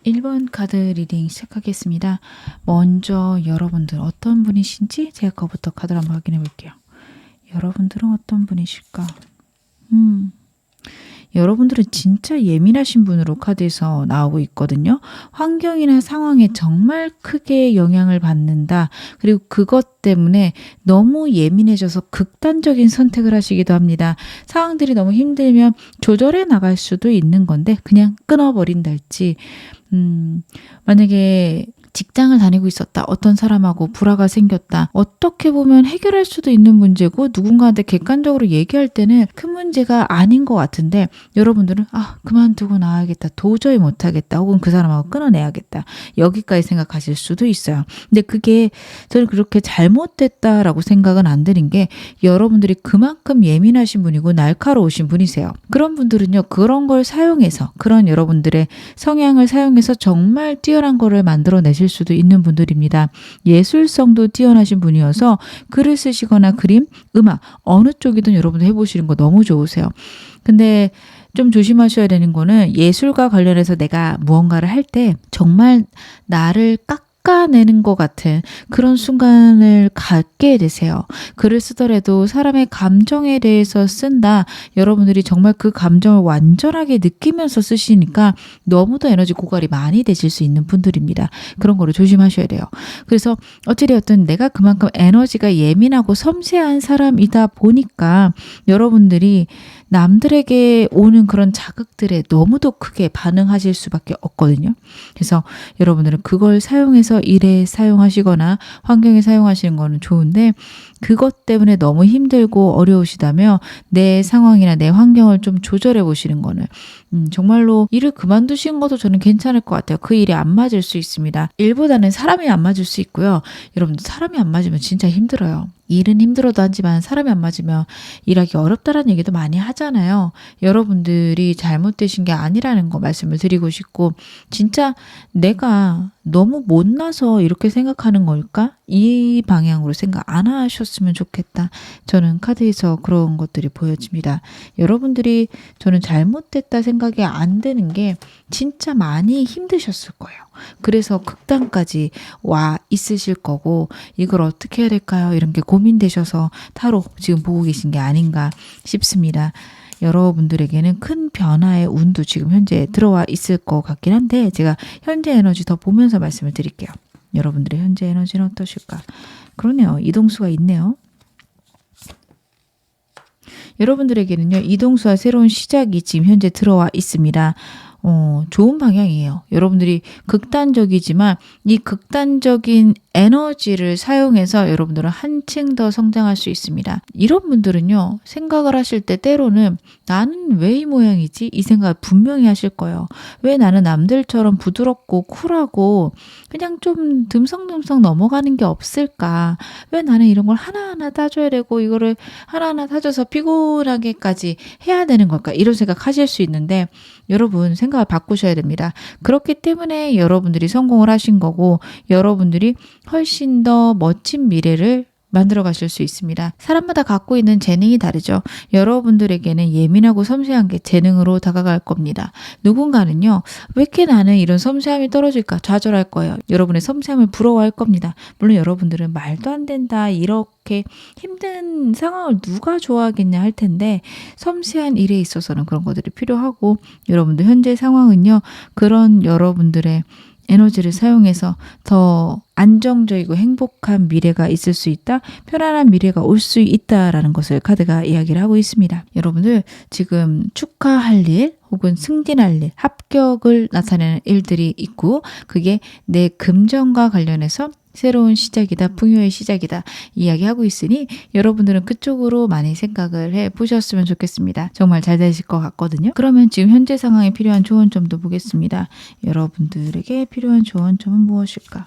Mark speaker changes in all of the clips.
Speaker 1: 1번 카드 리딩 시작하겠습니다. 먼저 여러분들 어떤 분이신지 제가 그거부터 카드를 한번 확인해 볼게요. 여러분들은 어떤 분이실까? 여러분들은 진짜 예민하신 분으로 카드에서 나오고 있거든요. 환경이나 상황에 정말 크게 영향을 받는다. 그리고 그것 때문에 너무 예민해져서 극단적인 선택을 하시기도 합니다. 상황들이 너무 힘들면 조절해 나갈 수도 있는 건데 그냥 끊어버린다 할지, 만약에 직장을 다니고 있었다. 어떤 사람하고 불화가 생겼다. 어떻게 보면 해결할 수도 있는 문제고 누군가한테 객관적으로 얘기할 때는 큰 문제가 아닌 것 같은데 여러분들은 그만두고 나와야겠다. 도저히 못하겠다. 혹은 그 사람하고 끊어내야겠다. 여기까지 생각하실 수도 있어요. 근데 그게 저는 그렇게 잘못됐다라고 생각은 안 드는 게 여러분들이 그만큼 예민하신 분이고 날카로우신 분이세요. 그런 분들은요. 그런 걸 사용해서 그런 여러분들의 성향을 사용해서 정말 뛰어난 거를 만들어내실 수도 있는 분들입니다. 예술성도 뛰어나신 분이어서 글을 쓰시거나 그림, 음악 어느 쪽이든 여러분들 해보시는 거 너무 좋으세요. 근데 좀 조심하셔야 되는 거는 예술과 관련해서 내가 무언가를 할 때 정말 나를 깎아내는 것 같은 그런 순간을 갖게 되세요. 글을 쓰더라도 사람의 감정에 대해서 쓴다. 여러분들이 정말 그 감정을 완전하게 느끼면서 쓰시니까 너무도 에너지 고갈이 많이 되실 수 있는 분들입니다. 그런 거를 조심하셔야 돼요. 그래서 어찌되었든 내가 그만큼 에너지가 예민하고 섬세한 사람이다 보니까 여러분들이 남들에게 오는 그런 자극들에 너무도 크게 반응하실 수밖에 없거든요. 그래서 여러분들은 그걸 사용해서 일에 사용하시거나 환경에 사용하시는 거는 좋은데 그것 때문에 너무 힘들고 어려우시다면 내 상황이나 내 환경을 좀 조절해 보시는 거는 정말로 일을 그만두시는 것도 저는 괜찮을 것 같아요. 그 일이 안 맞을 수 있습니다. 일보다는 사람이 안 맞을 수 있고요. 여러분들 사람이 안 맞으면 진짜 힘들어요. 일은 힘들어도 하지만 사람이 안 맞으면 일하기 어렵다는 얘기도 많이 하잖아요. 여러분들이 잘못되신 게 아니라는 거 말씀을 드리고 싶고 진짜 내가 너무 못나서 이렇게 생각하는 걸까? 이 방향으로 생각 안 하셨으면 좋겠다. 저는 카드에서 그런 것들이 보여집니다. 여러분들이 저는 잘못됐다 생각이 안 드는 게 진짜 많이 힘드셨을 거예요. 그래서 극단까지 와 있으실 거고 이걸 어떻게 해야 될까요? 이런 게 고민되셔서 타로 지금 보고 계신 게 아닌가 싶습니다. 여러분들에게는 큰 변화의 운도 지금 현재 들어와 있을 것 같긴 한데 제가 현재 에너지 더 보면서 말씀을 드릴게요. 여러분들의 현재 에너지는 어떠실까? 그러네요. 이동수가 있네요. 여러분들에게는요. 이동수와 새로운 시작이 지금 현재 들어와 있습니다. 좋은 방향이에요. 여러분들이 극단적이지만 이 극단적인 에너지를 사용해서 여러분들은 한층 더 성장할 수 있습니다. 이런 분들은요. 생각을 하실 때 때로는 나는 왜 이 모양이지? 이 생각을 분명히 하실 거예요. 왜 나는 남들처럼 부드럽고 쿨하고 그냥 좀 듬성듬성 넘어가는 게 없을까? 왜 나는 이런 걸 하나하나 따줘야 되고 이거를 하나하나 따줘서 피곤하게까지 해야 되는 걸까? 이런 생각 하실 수 있는데 여러분 생각을 바꾸셔야 됩니다. 그렇기 때문에 여러분들이 성공을 하신 거고 여러분들이 훨씬 더 멋진 미래를 만들어 가실 수 있습니다. 사람마다 갖고 있는 재능이 다르죠. 여러분들에게는 예민하고 섬세한 게 재능으로 다가갈 겁니다. 누군가는요. 왜 이렇게 나는 이런 섬세함이 떨어질까 좌절할 거예요. 여러분의 섬세함을 부러워할 겁니다. 물론 여러분들은 말도 안 된다 이렇게 힘든 상황을 누가 좋아하겠냐 할 텐데 섬세한 일에 있어서는 그런 것들이 필요하고 여러분들 현재 상황은요. 그런 여러분들의 에너지를 사용해서 더 안정적이고 행복한 미래가 있을 수 있다. 편안한 미래가 올 수 있다라는 것을 카드가 이야기를 하고 있습니다. 여러분들 지금 축하할 일 혹은 승진할 일, 합격을 나타내는 일들이 있고 그게 내 금전과 관련해서 새로운 시작이다. 풍요의 시작이다. 이야기하고 있으니 여러분들은 그쪽으로 많이 생각을 해보셨으면 좋겠습니다. 정말 잘 되실 것 같거든요. 그러면 지금 현재 상황에 필요한 조언점도 보겠습니다. 여러분들에게 필요한 조언점은 무엇일까?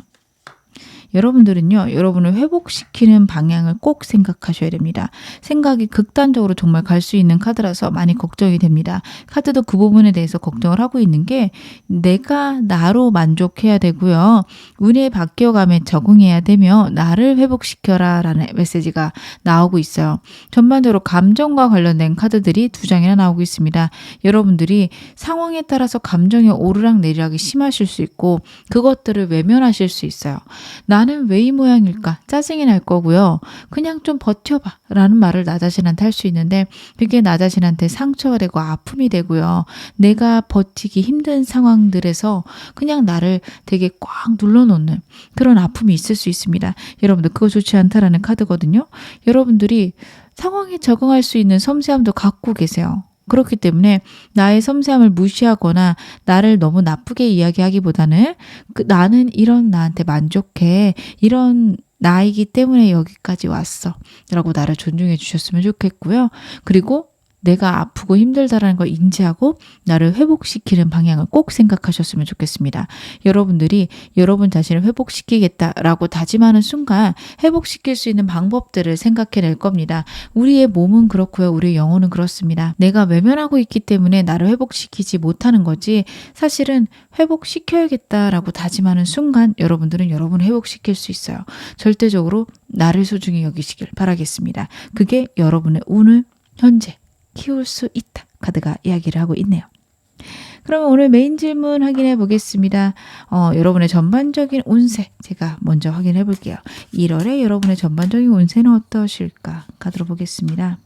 Speaker 1: 여러분들은요, 여러분을 회복시키는 방향을 꼭 생각하셔야 됩니다. 생각이 극단적으로 정말 갈 수 있는 카드라서 많이 걱정이 됩니다. 카드도 그 부분에 대해서 걱정을 하고 있는 게 내가 나로 만족해야 되고요. 운에 바뀌어가며 적응해야 되며 나를 회복시켜라 라는 메시지가 나오고 있어요. 전반적으로 감정과 관련된 카드들이 2장이나 나오고 있습니다. 여러분들이 상황에 따라서 감정의 오르락내리락이 심하실 수 있고 그것들을 외면하실 수 있어요. 나는 왜 이 모양일까? 짜증이 날 거고요. 그냥 좀 버텨봐 라는 말을 나 자신한테 할 수 있는데 그게 나 자신한테 상처가 되고 아픔이 되고요. 내가 버티기 힘든 상황들에서 그냥 나를 되게 꽉 눌러놓는 그런 아픔이 있을 수 있습니다. 여러분들 그거 좋지 않다라는 카드거든요. 여러분들이 상황에 적응할 수 있는 섬세함도 갖고 계세요. 그렇기 때문에 나의 섬세함을 무시하거나 나를 너무 나쁘게 이야기하기보다는 나는 이런 나한테 만족해. 이런 나이기 때문에 여기까지 왔어. 라고 나를 존중해 주셨으면 좋겠고요. 그리고 내가 아프고 힘들다라는 걸 인지하고 나를 회복시키는 방향을 꼭 생각하셨으면 좋겠습니다. 여러분들이 여러분 자신을 회복시키겠다라고 다짐하는 순간 회복시킬 수 있는 방법들을 생각해낼 겁니다. 우리의 몸은 그렇고요. 우리의 영혼은 그렇습니다. 내가 외면하고 있기 때문에 나를 회복시키지 못하는 거지 사실은 회복시켜야겠다라고 다짐하는 순간 여러분들은 여러분을 회복시킬 수 있어요. 절대적으로 나를 소중히 여기시길 바라겠습니다. 그게 여러분의 운을 현재 키울 수 있다. 카드가 이야기를 하고 있네요. 그러면 오늘 메인 질문 확인해 보겠습니다. 여러분의 전반적인 운세 제가 먼저 확인해 볼게요. 1월에 여러분의 전반적인 운세는 어떠실까? 카드로 보겠습니다.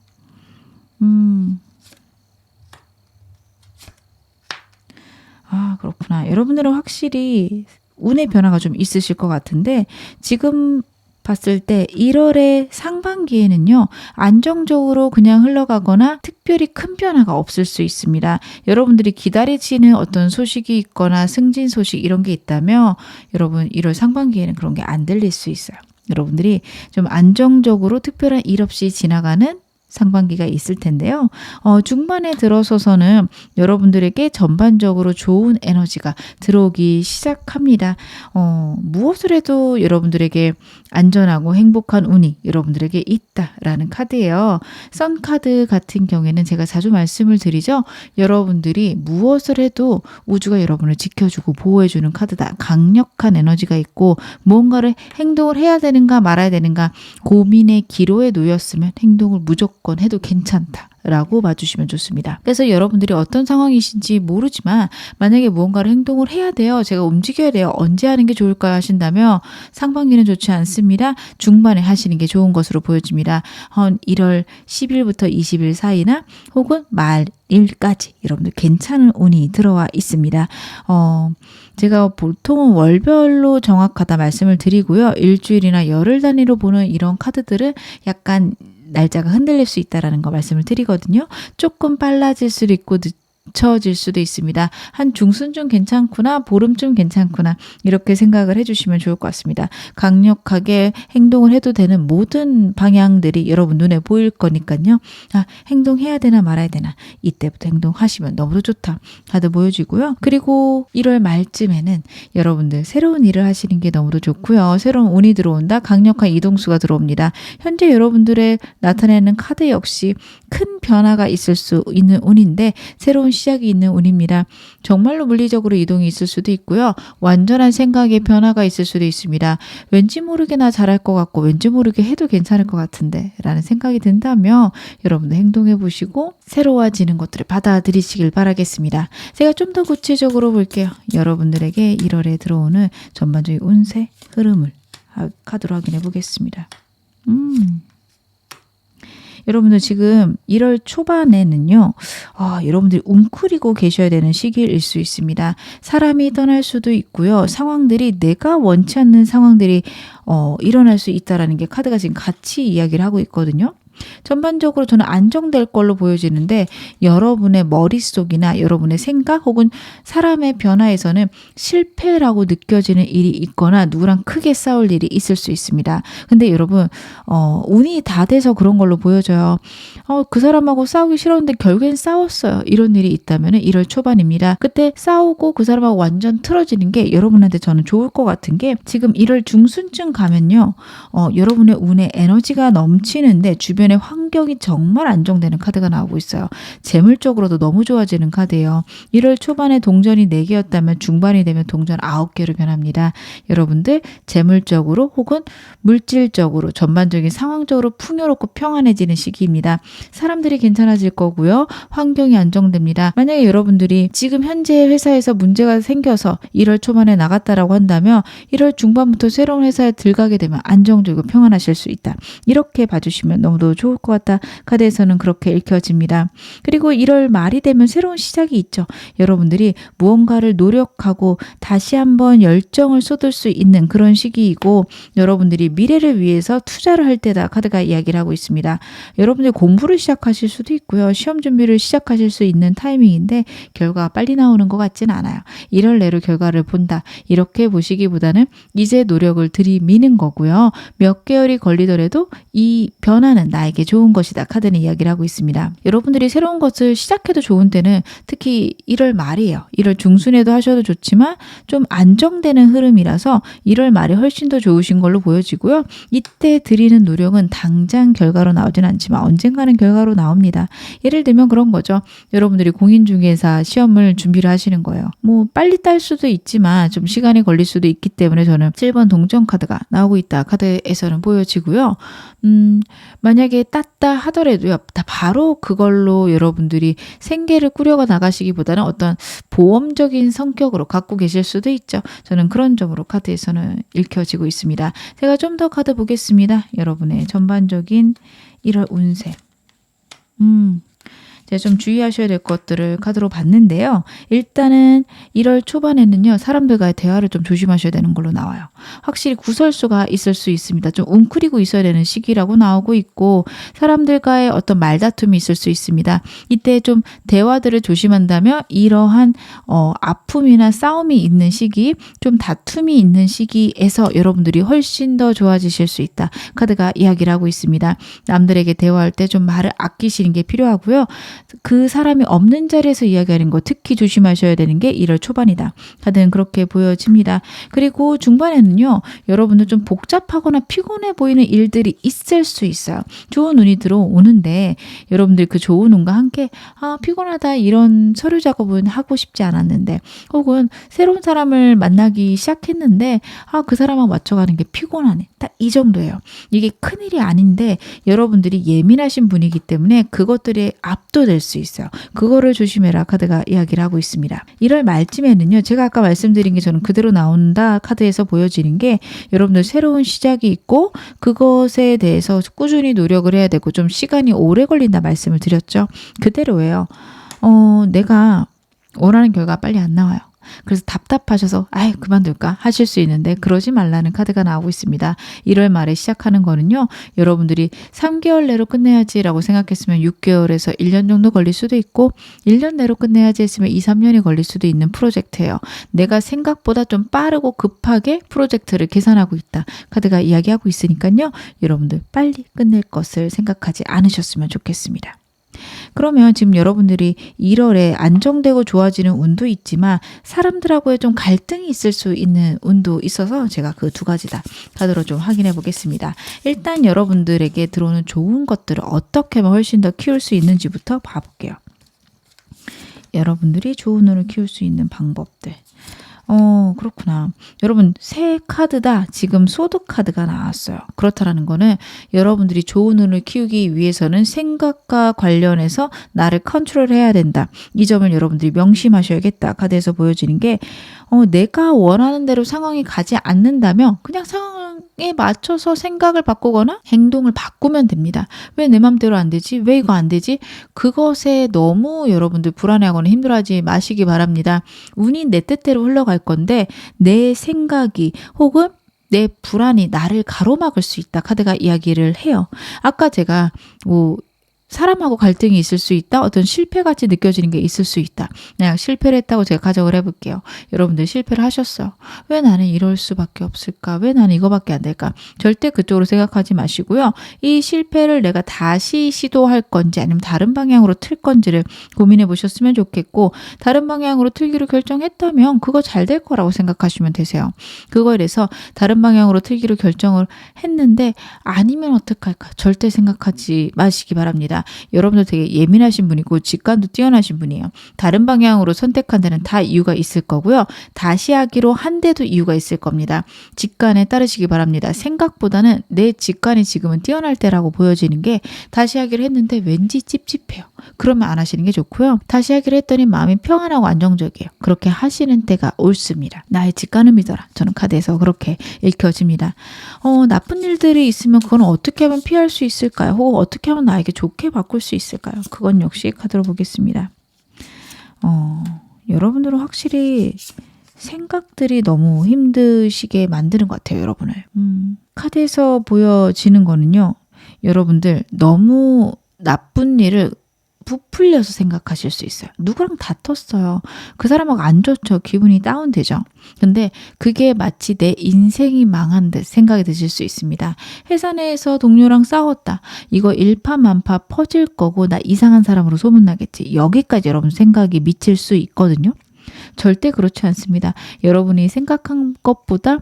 Speaker 1: 그렇구나. 여러분들은 확실히 운의 변화가 좀 있으실 것 같은데 지금 봤을 때 1월의 상반기에는요. 안정적으로 그냥 흘러가거나 특별히 큰 변화가 없을 수 있습니다. 여러분들이 기다리시는 어떤 소식이 있거나 승진 소식 이런 게 있다면 여러분 1월 상반기에는 그런 게 안 들릴 수 있어요. 여러분들이 좀 안정적으로 특별한 일 없이 지나가는 상반기가 있을 텐데요. 중반에 들어서서는 여러분들에게 전반적으로 좋은 에너지가 들어오기 시작합니다. 무엇을 해도 여러분들에게 안전하고 행복한 운이 여러분들에게 있다라는 카드예요. 선 카드 같은 경우에는 제가 자주 말씀을 드리죠. 여러분들이 무엇을 해도 우주가 여러분을 지켜주고 보호해주는 카드다. 강력한 에너지가 있고 뭔가를 행동을 해야 되는가 말아야 되는가 고민의 기로에 놓였으면 행동을 무조건 해도 괜찮다라고 봐주시면 좋습니다. 그래서 여러분들이 어떤 상황이신지 모르지만 만약에 무언가를 행동을 해야 돼요. 제가 움직여야 돼요. 언제 하는 게 좋을까요? 하신다면 상반기는 좋지 않습니다. 중반에 하시는 게 좋은 것으로 보여집니다. 1월 10일부터 20일 사이나 혹은 말일까지 여러분들 괜찮은 운이 들어와 있습니다. 제가 보통은 월별로 정확하다 말씀을 드리고요. 일주일이나 열흘 단위로 보는 이런 카드들은 약간 날짜가 흔들릴 수 있다는 거 말씀을 드리거든요. 조금 빨라질 수도 있고 늦춰질 수도 있습니다. 한 중순쯤 괜찮구나, 보름쯤 괜찮구나 이렇게 생각을 해주시면 좋을 것 같습니다. 강력하게 행동을 해도 되는 모든 방향들이 여러분 눈에 보일 거니까요. 행동해야 되나 말아야 되나 이때부터 행동하시면 너무 좋다. 다들 보여지고요. 그리고 1월 말쯤에는 여러분들 새로운 일을 하시는 게 너무도 좋고요. 새로운 운이 들어온다. 강력한 이동수가 들어옵니다. 현재 여러분들의 나타내는 카드 역시 큰 변화가 있을 수 있는 운인데 새로운 시작이 있는 운입니다. 정말로 물리적으로 이동이 있을 수도 있고요. 완전한 생각의 변화가 있을 수도 있습니다. 왠지 모르게 나 잘할 것 같고 왠지 모르게 해도 괜찮을 것 같은데 라는 생각이 든다면 여러분들 행동해 보시고 새로워지는 것들을 받아들이시길 바라겠습니다. 제가 좀 더 구체적으로 볼게요. 여러분들에게 1월에 들어오는 전반적인 운세 흐름을 카드로 확인해 보겠습니다. 여러분들 지금 1월 초반에는요. 여러분들이 웅크리고 계셔야 되는 시기일 수 있습니다. 사람이 떠날 수도 있고요. 상황들이 내가 원치 않는 상황들이 일어날 수 있다라는 게 카드가 지금 같이 이야기를 하고 있거든요. 전반적으로 저는 안정될 걸로 보여지는데 여러분의 머릿속이나 여러분의 생각 혹은 사람의 변화에서는 실패라고 느껴지는 일이 있거나 누구랑 크게 싸울 일이 있을 수 있습니다. 근데 여러분 운이 다 돼서 그런 걸로 보여져요. 그 사람하고 싸우기 싫었는데 결국엔 싸웠어요. 이런 일이 있다면 1월 초반입니다. 그때 싸우고 그 사람하고 완전 틀어지는 게 여러분한테 저는 좋을 것 같은 게 지금 1월 중순쯤 가면요. 여러분의 운에 에너지가 넘치는데 주변의 환경이 정말 안정되는 카드가 나오고 있어요. 재물적으로도 너무 좋아지는 카드예요. 1월 초반에 동전이 4개였다면 중반이 되면 동전 9개로 변합니다. 여러분들 재물적으로 혹은 물질적으로 전반적인 상황적으로 풍요롭고 평안해지는 시기입니다. 사람들이 괜찮아질 거고요. 환경이 안정됩니다. 만약에 여러분들이 지금 현재 회사에서 문제가 생겨서 1월 초반에 나갔다라고 한다면 1월 중반부터 새로운 회사에 들어가게 되면 안정적이고 평안하실 수 있다. 이렇게 봐주시면 너무도 좋을 것 같다. 카드에서는 그렇게 읽혀집니다. 그리고 1월 말이 되면 새로운 시작이 있죠. 여러분들이 무언가를 노력하고 다시 한번 열정을 쏟을 수 있는 그런 시기이고 여러분들이 미래를 위해서 투자를 할 때다 카드가 이야기를 하고 있습니다. 여러분들 공부를 시작하실 수도 있고요. 시험 준비를 시작하실 수 있는 타이밍인데 결과가 빨리 나오는 것 같지는 않아요. 1월 내로 결과를 본다. 이렇게 보시기보다는 이제 노력을 들이미는 거고요. 몇 개월이 걸리더라도 이 변화는 나에게 좋은 것이다. 카드는 이야기를 하고 있습니다. 여러분들이 새로운 것을 시작해도 좋은 때는 특히 1월 말이에요. 1월 중순에도 하셔도 좋지만 좀 안정되는 흐름이라서 1월 말이 훨씬 더 좋으신 걸로 보여지고요. 이때 드리는 노력은 당장 결과로 나오진 않지만 언젠가는 결과로 나옵니다. 예를 들면 그런 거죠. 여러분들이 공인중개사 시험을 준비를 하시는 거예요. 뭐 빨리 딸 수도 있지만 좀 시간이 걸릴 수도 있기 때문에 저는 7번 동전 카드가 나오고 있다. 카드에서는 보여지고요. 만약에 땄다 하더라도요. 바로 그걸로 여러분들이 생계를 꾸려가 나가시기보다는 어떤 보험적인 성격으로 갖고 계실 수도 있죠. 저는 그런 점으로 카드에서는 읽혀지고 있습니다. 제가 좀 더 카드 보겠습니다. 여러분의 전반적인 1월 운세. 제가 좀 주의하셔야 될 것들을 카드로 봤는데요. 일단은 1월 초반에는요. 사람들과의 대화를 좀 조심하셔야 되는 걸로 나와요. 확실히 구설수가 있을 수 있습니다. 좀 웅크리고 있어야 되는 시기라고 나오고 있고 사람들과의 어떤 말다툼이 있을 수 있습니다. 이때 좀 대화들을 조심한다면 이러한 아픔이나 싸움이 있는 시기, 좀 다툼이 있는 시기에서 여러분들이 훨씬 더 좋아지실 수 있다. 카드가 이야기를 하고 있습니다. 남들에게 대화할 때 좀 말을 아끼시는 게 필요하고요. 그 사람이 없는 자리에서 이야기하는 거 특히 조심하셔야 되는 게 1월 초반이다. 다들 그렇게 보여집니다. 그리고 중반에는요. 여러분들 좀 복잡하거나 피곤해 보이는 일들이 있을 수 있어요. 좋은 운이 들어오는데 여러분들 그 좋은 운과 함께 피곤하다 이런 서류 작업은 하고 싶지 않았는데 혹은 새로운 사람을 만나기 시작했는데 그 사람하고 맞춰가는 게 피곤하네. 딱 이 정도예요. 이게 큰일이 아닌데 여러분들이 예민하신 분이기 때문에 그것들이 압도될 수 있어요. 그거를 조심해라 카드가 이야기를 하고 있습니다. 1월 말쯤에는요. 제가 아까 말씀드린 게 저는 그대로 나온다 카드에서 보여지는 게 여러분들 새로운 시작이 있고 그것에 대해서 꾸준히 노력을 해야 되고 좀 시간이 오래 걸린다 말씀을 드렸죠. 그대로예요. 내가 원하는 결과가 빨리 안 나와요. 그래서 답답하셔서 그만둘까 하실 수 있는데 그러지 말라는 카드가 나오고 있습니다. 1월 말에 시작하는 거는요. 여러분들이 3개월 내로 끝내야지라고 생각했으면 6개월에서 1년 정도 걸릴 수도 있고 1년 내로 끝내야지 했으면 2, 3년이 걸릴 수도 있는 프로젝트예요. 내가 생각보다 좀 빠르고 급하게 프로젝트를 계산하고 있다. 카드가 이야기하고 있으니까요. 여러분들 빨리 끝낼 것을 생각하지 않으셨으면 좋겠습니다. 그러면 지금 여러분들이 1월에 안정되고 좋아지는 운도 있지만 사람들하고의 좀 갈등이 있을 수 있는 운도 있어서 제가 그 두 가지다 카드로 좀 확인해 보겠습니다. 일단 여러분들에게 들어오는 좋은 것들을 어떻게 하면 훨씬 더 키울 수 있는지부터 봐볼게요. 여러분들이 좋은 운을 키울 수 있는 방법들. 그렇구나. 여러분 새 카드다. 지금 소득 카드가 나왔어요. 그렇다라는 거는 여러분들이 좋은 운을 키우기 위해서는 생각과 관련해서 나를 컨트롤해야 된다. 이 점을 여러분들이 명심하셔야겠다. 카드에서 보여지는 게 내가 원하는 대로 상황이 가지 않는다면 그냥 상황에 맞춰서 생각을 바꾸거나 행동을 바꾸면 됩니다. 왜 내 맘대로 안 되지? 왜 이거 안 되지? 그것에 너무 여러분들 불안해하거나 힘들어하지 마시기 바랍니다. 운이 내 뜻대로 흘러갈 건데 내 생각이 혹은 내 불안이 나를 가로막을 수 있다. 카드가 이야기를 해요. 아까 제가 사람하고 갈등이 있을 수 있다. 어떤 실패같이 느껴지는 게 있을 수 있다. 그냥 실패를 했다고 제가 가정을 해볼게요. 여러분들 실패를 하셨어요. 왜 나는 이럴 수밖에 없을까? 왜 나는 이거밖에 안 될까? 절대 그쪽으로 생각하지 마시고요. 이 실패를 내가 다시 시도할 건지 아니면 다른 방향으로 틀 건지를 고민해 보셨으면 좋겠고, 다른 방향으로 틀기로 결정했다면 그거 잘 될 거라고 생각하시면 되세요. 그거에 대해서 다른 방향으로 틀기로 결정을 했는데 아니면 어떡할까? 절대 생각하지 마시기 바랍니다. 여러분들 되게 예민하신 분이고 직관도 뛰어나신 분이에요. 다른 방향으로 선택한 데는 다 이유가 있을 거고요. 다시 하기로 한 데도 이유가 있을 겁니다. 직관에 따르시기 바랍니다. 생각보다는 내 직관이 지금은 뛰어날 때라고 보여지는 게, 다시 하기로 했는데 왠지 찝찝해요. 그러면 안 하시는 게 좋고요. 다시 하기로 했더니 마음이 평안하고 안정적이에요. 그렇게 하시는 때가 옳습니다. 나의 직관을 믿어라. 저는 카드에서 그렇게 읽혀집니다. 나쁜 일들이 있으면 그건 어떻게 하면 피할 수 있을까요? 혹은 어떻게 하면 나에게 좋게 바꿀 수 있을까요? 그건 역시 카드로 보겠습니다. 여러분들은 확실히 생각들이 너무 힘드시게 만드는 것 같아요. 여러분을. 카드에서 보여지는 거는요. 여러분들 너무 나쁜 일을 부풀려서 생각하실 수 있어요. 누구랑 다퉜어요. 그 사람하고 안 좋죠. 기분이 다운되죠. 근데 그게 마치 내 인생이 망한 듯 생각이 드실 수 있습니다. 회사 내에서 동료랑 싸웠다. 이거 일파만파 퍼질 거고 나 이상한 사람으로 소문나겠지. 여기까지 여러분 생각이 미칠 수 있거든요. 절대 그렇지 않습니다. 여러분이 생각한 것보다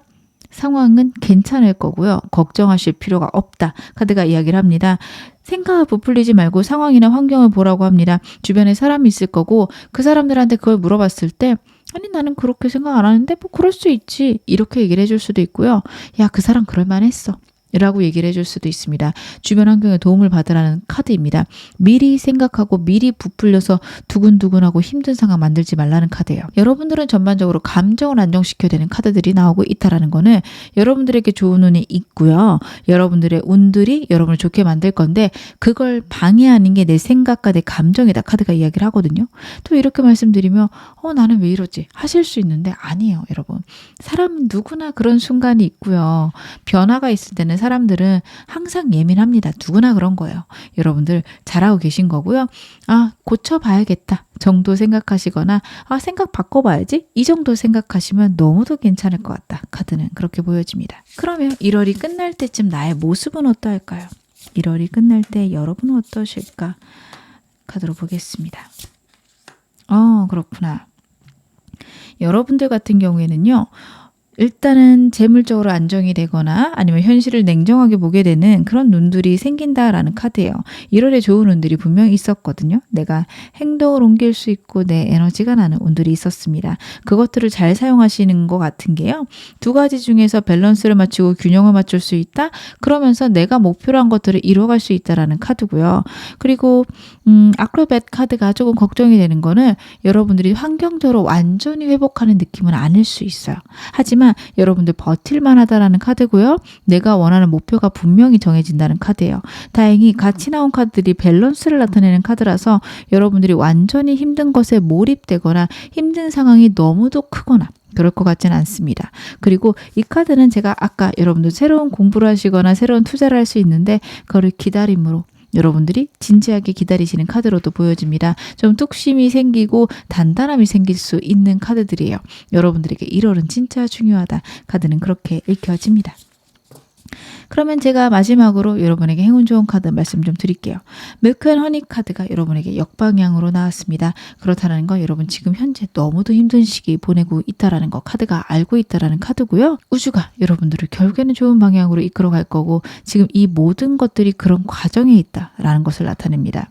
Speaker 1: 상황은 괜찮을 거고요. 걱정하실 필요가 없다. 카드가 이야기를 합니다. 생각을 부풀리지 말고 상황이나 환경을 보라고 합니다. 주변에 사람이 있을 거고 그 사람들한테 그걸 물어봤을 때 아니 나는 그렇게 생각 안 하는데 뭐 그럴 수 있지. 이렇게 얘기를 해줄 수도 있고요. 야, 그 사람 그럴 만했어. 라고 얘기를 해줄 수도 있습니다. 주변 환경에 도움을 받으라는 카드입니다. 미리 생각하고 미리 부풀려서 두근두근하고 힘든 상황 만들지 말라는 카드예요. 여러분들은 전반적으로 감정을 안정시켜야 되는 카드들이 나오고 있다는 거는 여러분들에게 좋은 운이 있고요. 여러분들의 운들이 여러분을 좋게 만들 건데 그걸 방해하는 게 내 생각과 내 감정이다. 카드가 이야기를 하거든요. 또 이렇게 말씀드리면 나는 왜 이러지? 하실 수 있는데 아니에요. 여러분. 사람은 누구나 그런 순간이 있고요. 변화가 있을 때는 사람들은 항상 예민합니다. 누구나 그런 거예요. 여러분들 잘하고 계신 거고요. 고쳐봐야겠다 정도 생각하시거나 생각 바꿔봐야지 이 정도 생각하시면 너무도 괜찮을 것 같다. 카드는 그렇게 보여집니다. 그러면 1월이 끝날 때쯤 나의 모습은 어떠할까요? 1월이 끝날 때 여러분은 어떠실까? 카드로 보겠습니다. 그렇구나. 여러분들 같은 경우에는요. 일단은 재물적으로 안정이 되거나 아니면 현실을 냉정하게 보게 되는 그런 눈들이 생긴다라는 카드예요. 1월에 좋은 운들이 분명히 있었거든요. 내가 행동을 옮길 수 있고 내 에너지가 나는 운들이 있었습니다. 그것들을 잘 사용하시는 것 같은 게요. 두 가지 중에서 밸런스를 맞추고 균형을 맞출 수 있다. 그러면서 내가 목표로 한 것들을 이뤄갈 수 있다라는 카드고요. 그리고 아크로벳 카드가 조금 걱정이 되는 거는 여러분들이 환경적으로 완전히 회복하는 느낌은 아닐 수 있어요. 하지만 여러분들 버틸만 하다라는 카드고요. 내가 원하는 목표가 분명히 정해진다는 카드예요. 다행히 같이 나온 카드들이 밸런스를 나타내는 카드라서 여러분들이 완전히 힘든 것에 몰입되거나 힘든 상황이 너무도 크거나 그럴 것 같지는 않습니다. 그리고 이 카드는 제가 아까 여러분들 새로운 공부를 하시거나 새로운 투자를 할 수 있는데 그거를 기다림으로 여러분들이 진지하게 기다리시는 카드로도 보여집니다. 좀 뚝심이 생기고 단단함이 생길 수 있는 카드들이에요. 여러분들에게 1월은 진짜 중요하다. 카드는 그렇게 읽혀집니다. 그러면 제가 마지막으로 여러분에게 행운 좋은 카드 말씀 좀 드릴게요. 밀크 앤 허니 카드가 여러분에게 역방향으로 나왔습니다. 그렇다는 건 여러분 지금 현재 너무도 힘든 시기 보내고 있다라는 거 카드가 알고 있다라는 카드고요. 우주가 여러분들을 결국에는 좋은 방향으로 이끌어갈 거고 지금 이 모든 것들이 그런 과정에 있다라는 것을 나타냅니다.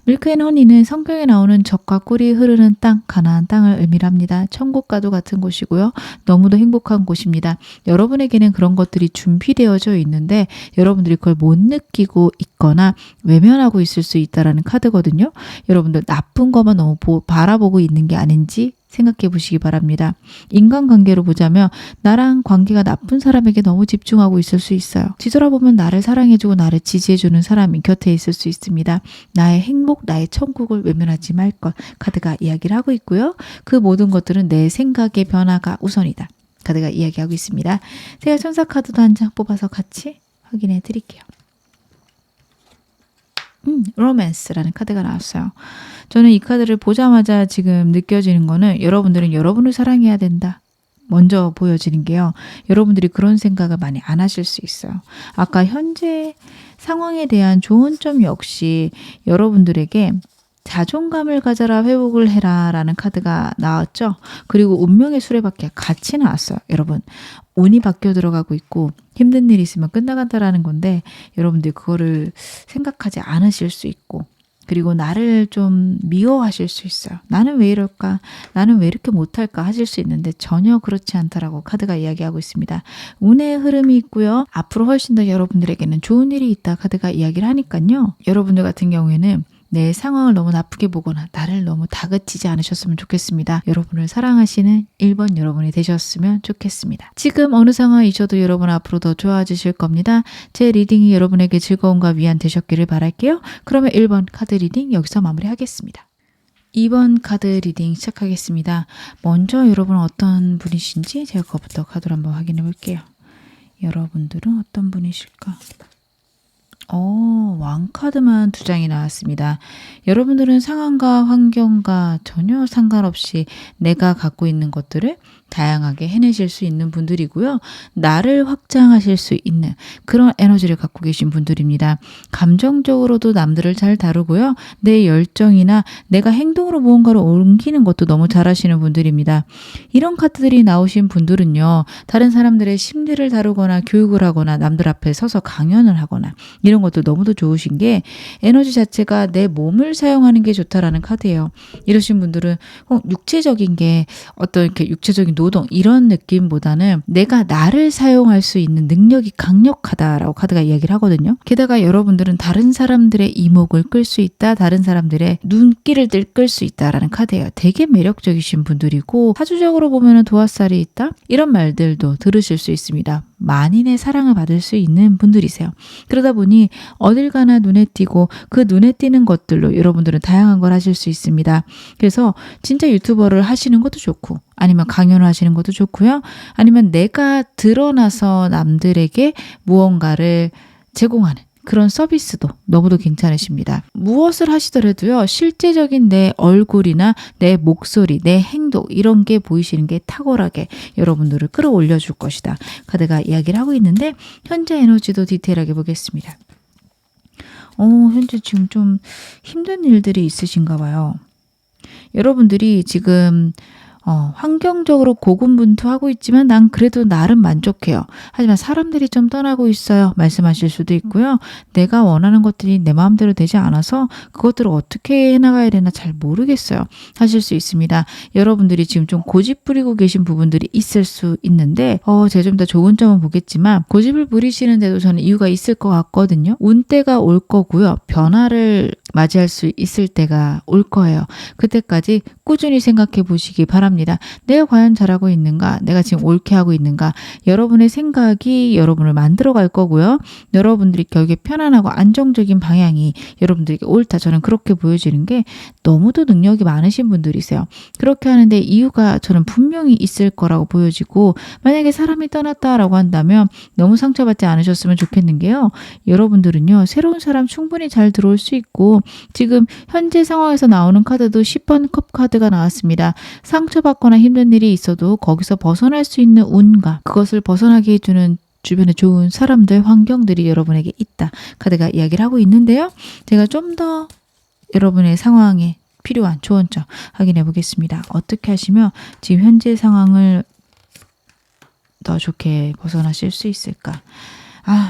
Speaker 1: 밀크 앤 허니는 성경에 나오는 젖과 꿀이 흐르는 땅, 가나안 땅을 의미합니다. 천국과도 같은 곳이고요. 너무도 행복한 곳입니다. 여러분에게는 그런 것들이 준비되어져 있는데 여러분들이 그걸 못 느끼고 있거나 외면하고 있을 수 있다는 카드거든요. 여러분들 나쁜 것만 너무 바라보고 있는 게 아닌지 생각해 보시기 바랍니다. 인간관계로 보자면 나랑 관계가 나쁜 사람에게 너무 집중하고 있을 수 있어요. 뒤돌아보면 나를 사랑해주고 나를 지지해주는 사람이 곁에 있을 수 있습니다. 나의 행복, 나의 천국을 외면하지 말 것 카드가 이야기를 하고 있고요. 그 모든 것들은 내 생각의 변화가 우선이다. 카드가 이야기하고 있습니다. 제가 천사 카드도 한 장 뽑아서 같이 확인해 드릴게요. 로맨스라는 카드가 나왔어요. 저는 이 카드를 보자마자 지금 느껴지는 거는 여러분들은 여러분을 사랑해야 된다. 먼저 보여지는 게요. 여러분들이 그런 생각을 많이 안 하실 수 있어요. 아까 현재 상황에 대한 좋은 점 역시 여러분들에게 자존감을 가져라, 회복을 해라 라는 카드가 나왔죠. 그리고 운명의 수레바퀴가 같이 나왔어요. 여러분, 운이 바뀌어 들어가고 있고 힘든 일이 있으면 끝나간다라는 건데 여러분들이 그거를 생각하지 않으실 수 있고, 그리고 나를 좀 미워하실 수 있어요. 나는 왜 이럴까? 나는 왜 이렇게 못할까? 하실 수 있는데 전혀 그렇지 않다라고 카드가 이야기하고 있습니다. 운의 흐름이 있고요. 앞으로 훨씬 더 여러분들에게는 좋은 일이 있다 카드가 이야기를 하니까요. 여러분들 같은 경우에는 내 상황을 너무 나쁘게 보거나 나를 너무 다그치지 않으셨으면 좋겠습니다. 여러분을 사랑하시는 1번 여러분이 되셨으면 좋겠습니다. 지금 어느 상황이셔도 여러분 앞으로 더 좋아지실 겁니다. 제 리딩이 여러분에게 즐거움과 위안 되셨기를 바랄게요. 그러면 1번 카드 리딩 여기서 마무리하겠습니다. 2번 카드 리딩 시작하겠습니다. 먼저 여러분은 어떤 분이신지 제가 그것부터 카드로 한번 확인해 볼게요. 여러분들은 어떤 분이실까? 왕카드만 2장이 나왔습니다. 여러분들은 상황과 환경과 전혀 상관없이 내가 갖고 있는 것들을 다양하게 해내실 수 있는 분들이고요. 나를 확장하실 수 있는 그런 에너지를 갖고 계신 분들입니다. 감정적으로도 남들을 잘 다루고요. 내 열정이나 내가 행동으로 무언가를 옮기는 것도 너무 잘하시는 분들입니다. 이런 카드들이 나오신 분들은요. 다른 사람들의 심리를 다루거나 교육을 하거나 남들 앞에 서서 강연을 하거나 이런 것도 너무도 좋으신 게 에너지 자체가 내 몸을 사용하는 게 좋다라는 카드예요. 이러신 분들은 육체적인 게 어떤 이렇게 육체적인 노동 이런 느낌보다는 내가 나를 사용할 수 있는 능력이 강력하다라고 카드가 이야기를 하거든요. 게다가 여러분들은 다른 사람들의 이목을 끌 수 있다. 다른 사람들의 눈길을 끌 수 있다라는 카드예요. 되게 매력적이신 분들이고 사주적으로 보면 도화살이 있다. 이런 말들도 들으실 수 있습니다. 만인의 사랑을 받을 수 있는 분들이세요. 그러다 보니 어딜 가나 눈에 띄고 그 눈에 띄는 것들로 여러분들은 다양한 걸 하실 수 있습니다. 그래서 진짜 유튜버를 하시는 것도 좋고 아니면 강연을 하시는 것도 좋고요. 아니면 내가 드러나서 남들에게 무언가를 제공하는 그런 서비스도 너무도 괜찮으십니다. 무엇을 하시더라도요. 실제적인 내 얼굴이나 내 목소리, 내 행동 이런 게 보이시는 게 탁월하게 여러분들을 끌어올려 줄 것이다. 카드가 이야기를 하고 있는데 현재 에너지도 디테일하게 보겠습니다. 현재 지금 좀 힘든 일들이 있으신가 봐요. 여러분들이 지금 환경적으로 고군분투하고 있지만 난 그래도 나름 만족해요. 하지만 사람들이 좀 떠나고 있어요. 말씀하실 수도 있고요. 내가 원하는 것들이 내 마음대로 되지 않아서 그것들을 어떻게 해나가야 되나 잘 모르겠어요. 하실 수 있습니다. 여러분들이 지금 좀 고집 부리고 계신 부분들이 있을 수 있는데 제가 좀 더 좋은 점은 보겠지만 고집을 부리시는데도 저는 이유가 있을 것 같거든요. 운때가 올 거고요. 변화를 맞이할 수 있을 때가 올 거예요. 그때까지 꾸준히 생각해 보시기 바랍니다. 내가 과연 잘하고 있는가? 내가 지금 옳게 하고 있는가? 여러분의 생각이 여러분을 만들어 갈 거고요. 여러분들이 결국에 편안하고 안정적인 방향이 여러분들에게 옳다. 저는 그렇게 보여지는 게 너무도 능력이 많으신 분들이세요. 그렇게 하는데 이유가 저는 분명히 있을 거라고 보여지고 만약에 사람이 떠났다라고 한다면 너무 상처받지 않으셨으면 좋겠는 게요. 여러분들은요. 새로운 사람 충분히 잘 들어올 수 있고 지금 현재 상황에서 나오는 카드도 10번 컵 카드가 나왔습니다. 상처받거나 힘든 일이 있어도 거기서 벗어날 수 있는 운과 그것을 벗어나게 해주는 주변에 좋은 사람들, 환경들이 여러분에게 있다. 카드가 이야기를 하고 있는데요. 제가 좀 더 여러분의 상황에 필요한 조언점 확인해 보겠습니다. 어떻게 하시면 지금 현재 상황을 더 좋게 벗어나실 수 있을까?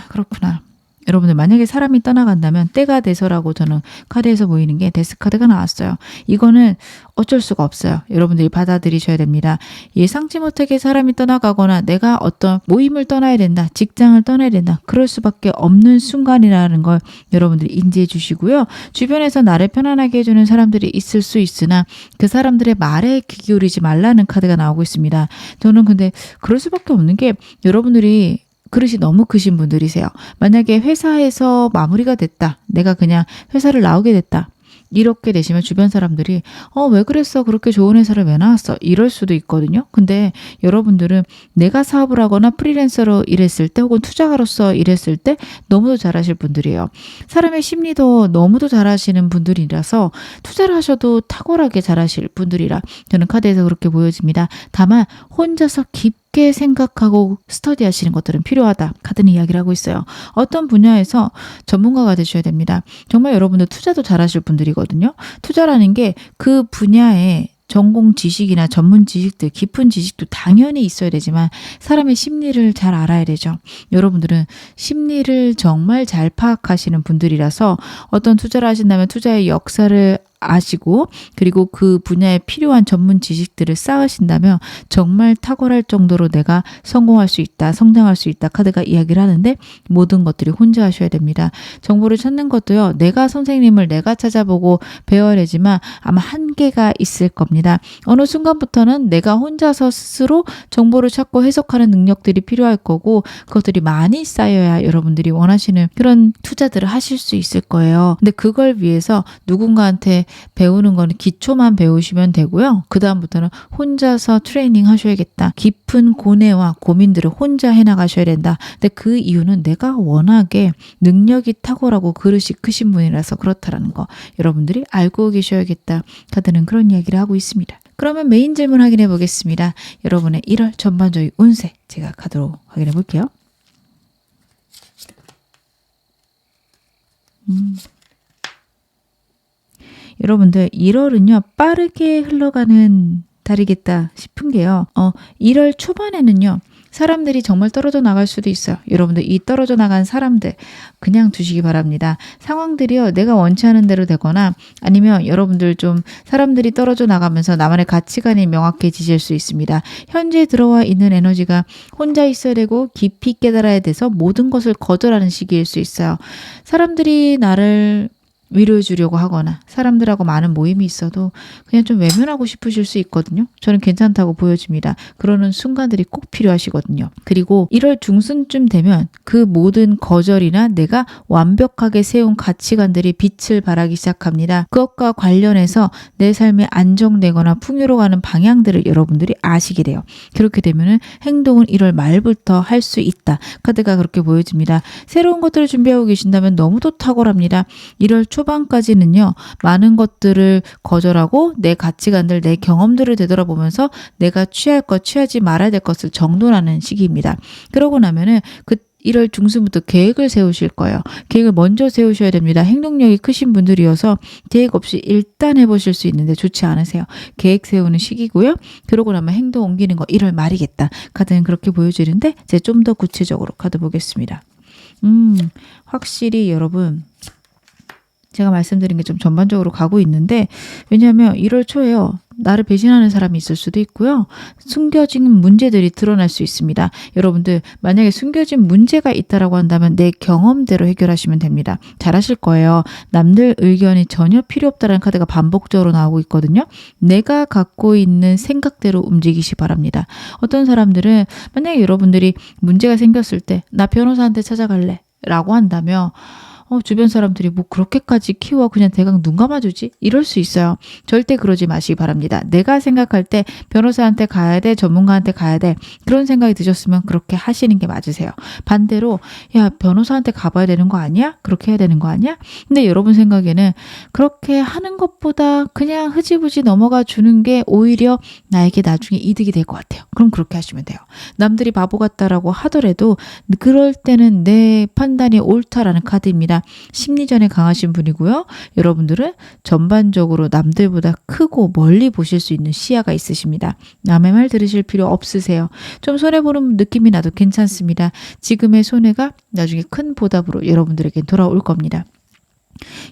Speaker 1: 그렇구나. 여러분들 만약에 사람이 떠나간다면 때가 돼서라고 저는 카드에서 보이는 게 데스 카드가 나왔어요. 이거는 어쩔 수가 없어요. 여러분들이 받아들이셔야 됩니다. 예상치 못하게 사람이 떠나가거나 내가 어떤 모임을 떠나야 된다. 직장을 떠나야 된다. 그럴 수밖에 없는 순간이라는 걸 여러분들이 인지해 주시고요. 주변에서 나를 편안하게 해주는 사람들이 있을 수 있으나 그 사람들의 말에 귀 기울이지 말라는 카드가 나오고 있습니다. 저는 근데 그럴 수밖에 없는 게 여러분들이 그릇이 너무 크신 분들이세요. 만약에 회사에서 마무리가 됐다. 내가 그냥 회사를 나오게 됐다. 이렇게 되시면 주변 사람들이 왜 그랬어? 그렇게 좋은 회사를 왜 나왔어? 이럴 수도 있거든요. 근데 여러분들은 내가 사업을 하거나 프리랜서로 일했을 때 혹은 투자가로서 일했을 때 너무도 잘하실 분들이에요. 사람의 심리도 너무도 잘하시는 분들이라서 투자를 하셔도 탁월하게 잘하실 분들이라 저는 카드에서 그렇게 보여집니다. 다만 혼자서 깊게 생각하고 스터디 하시는 것들은 필요하다. 카드는 이야기를 하고 있어요. 어떤 분야에서 전문가가 되셔야 됩니다. 정말 여러분들 투자도 잘하실 분들이거든요. 투자라는 게 그 분야의 전공 지식이나 전문 지식들, 깊은 지식도 당연히 있어야 되지만 사람의 심리를 잘 알아야 되죠. 여러분들은 심리를 정말 잘 파악하시는 분들이라서 어떤 투자를 하신다면 투자의 역사를 아시고 그리고 그 분야에 필요한 전문 지식들을 쌓으신다면 정말 탁월할 정도로 내가 성공할 수 있다, 성장할 수 있다 카드가 이야기를 하는데 모든 것들이 혼자 하셔야 됩니다. 정보를 찾는 것도요. 내가 선생님을 내가 찾아보고 배워야 되지만 아마 한계가 있을 겁니다. 어느 순간부터는 내가 혼자서 스스로 정보를 찾고 해석하는 능력들이 필요할 거고 그것들이 많이 쌓여야 여러분들이 원하시는 그런 투자들을 하실 수 있을 거예요. 근데 그걸 위해서 누군가한테 배우는 거는 기초만 배우시면 되고요. 그 다음부터는 혼자서 트레이닝 하셔야겠다. 깊은 고뇌와 고민들을 혼자 해나가셔야 된다. 근데 그 이유는 내가 워낙에 능력이 탁월하고 그릇이 크신 분이라서 그렇다라는 거 여러분들이 알고 계셔야겠다. 카드는 그런 이야기를 하고 있습니다. 그러면 메인 질문 확인해 보겠습니다. 여러분의 1월 전반적인 운세 제가 카드로 확인해 볼게요. 여러분들 1월은요 빠르게 흘러가는 달이겠다 싶은 게요. 1월 초반에는요 사람들이 정말 떨어져 나갈 수도 있어요. 여러분들 이 떨어져 나간 사람들 그냥 두시기 바랍니다. 상황들이요 내가 원치 않은 대로 되거나 아니면 여러분들 좀 사람들이 떨어져 나가면서 나만의 가치관이 명확해지실 수 있습니다. 현재 들어와 있는 에너지가 혼자 있어야 되고 깊이 깨달아야 돼서 모든 것을 거절하는 시기일 수 있어요. 사람들이 나를 위로해 주려고 하거나 사람들하고 많은 모임이 있어도 그냥 좀 외면하고 싶으실 수 있거든요. 저는 괜찮다고 보여집니다. 그러는 순간들이 꼭 필요하시거든요. 그리고 1월 중순쯤 되면 그 모든 거절이나 내가 완벽하게 세운 가치관들이 빛을 발하기 시작합니다. 그것과 관련해서 내 삶이 안정되거나 풍요로워가는 방향들을 여러분들이 아시게 돼요. 그렇게 되면 행동은 1월 말부터 할 수 있다. 카드가 그렇게 보여집니다. 새로운 것들을 준비하고 계신다면 너무도 탁월합니다. 1월 초반까지는요. 많은 것들을 거절하고 내 가치관들, 내 경험들을 되돌아보면서 내가 취할 것, 취하지 말아야 될 것을 정돈하는 시기입니다. 그러고 나면은 그 1월 중순부터 계획을 세우실 거예요. 계획을 먼저 세우셔야 됩니다. 행동력이 크신 분들이어서 계획 없이 일단 해보실 수 있는데 좋지 않으세요. 계획 세우는 시기고요. 그러고 나면 행동 옮기는 거 1월 말이겠다. 카드는 그렇게 보여지는데 제가 좀 더 구체적으로 카드 보겠습니다. 확실히 여러분 제가 말씀드린 게 좀 전반적으로 가고 있는데 왜냐하면 1월 초에요. 나를 배신하는 사람이 있을 수도 있고요. 숨겨진 문제들이 드러날 수 있습니다. 여러분들 만약에 숨겨진 문제가 있다라고 한다면 내 경험대로 해결하시면 됩니다. 잘하실 거예요. 남들 의견이 전혀 필요 없다는 카드가 반복적으로 나오고 있거든요. 내가 갖고 있는 생각대로 움직이시 바랍니다. 어떤 사람들은 만약에 여러분들이 문제가 생겼을 때 나 변호사한테 찾아갈래 라고 한다면 주변 사람들이 뭐 그렇게까지 키워 그냥 대강 눈 감아주지? 이럴 수 있어요. 절대 그러지 마시기 바랍니다. 내가 생각할 때 변호사한테 가야 돼, 전문가한테 가야 돼. 그런 생각이 드셨으면 그렇게 하시는 게 맞으세요. 반대로 야 변호사한테 가봐야 되는 거 아니야? 그렇게 해야 되는 거 아니야? 근데 여러분 생각에는 그렇게 하는 것보다 그냥 흐지부지 넘어가 주는 게 오히려 나에게 나중에 이득이 될 것 같아요. 그럼 그렇게 하시면 돼요. 남들이 바보 같다라고 하더라도 그럴 때는 내 판단이 옳다라는 카드입니다. 심리전에 강하신 분이고요. 여러분들은 전반적으로 남들보다 크고 멀리 보실 수 있는 시야가 있으십니다. 남의 말 들으실 필요 없으세요. 좀 손해보는 느낌이 나도 괜찮습니다. 지금의 손해가 나중에 큰 보답으로 여러분들에게 돌아올 겁니다.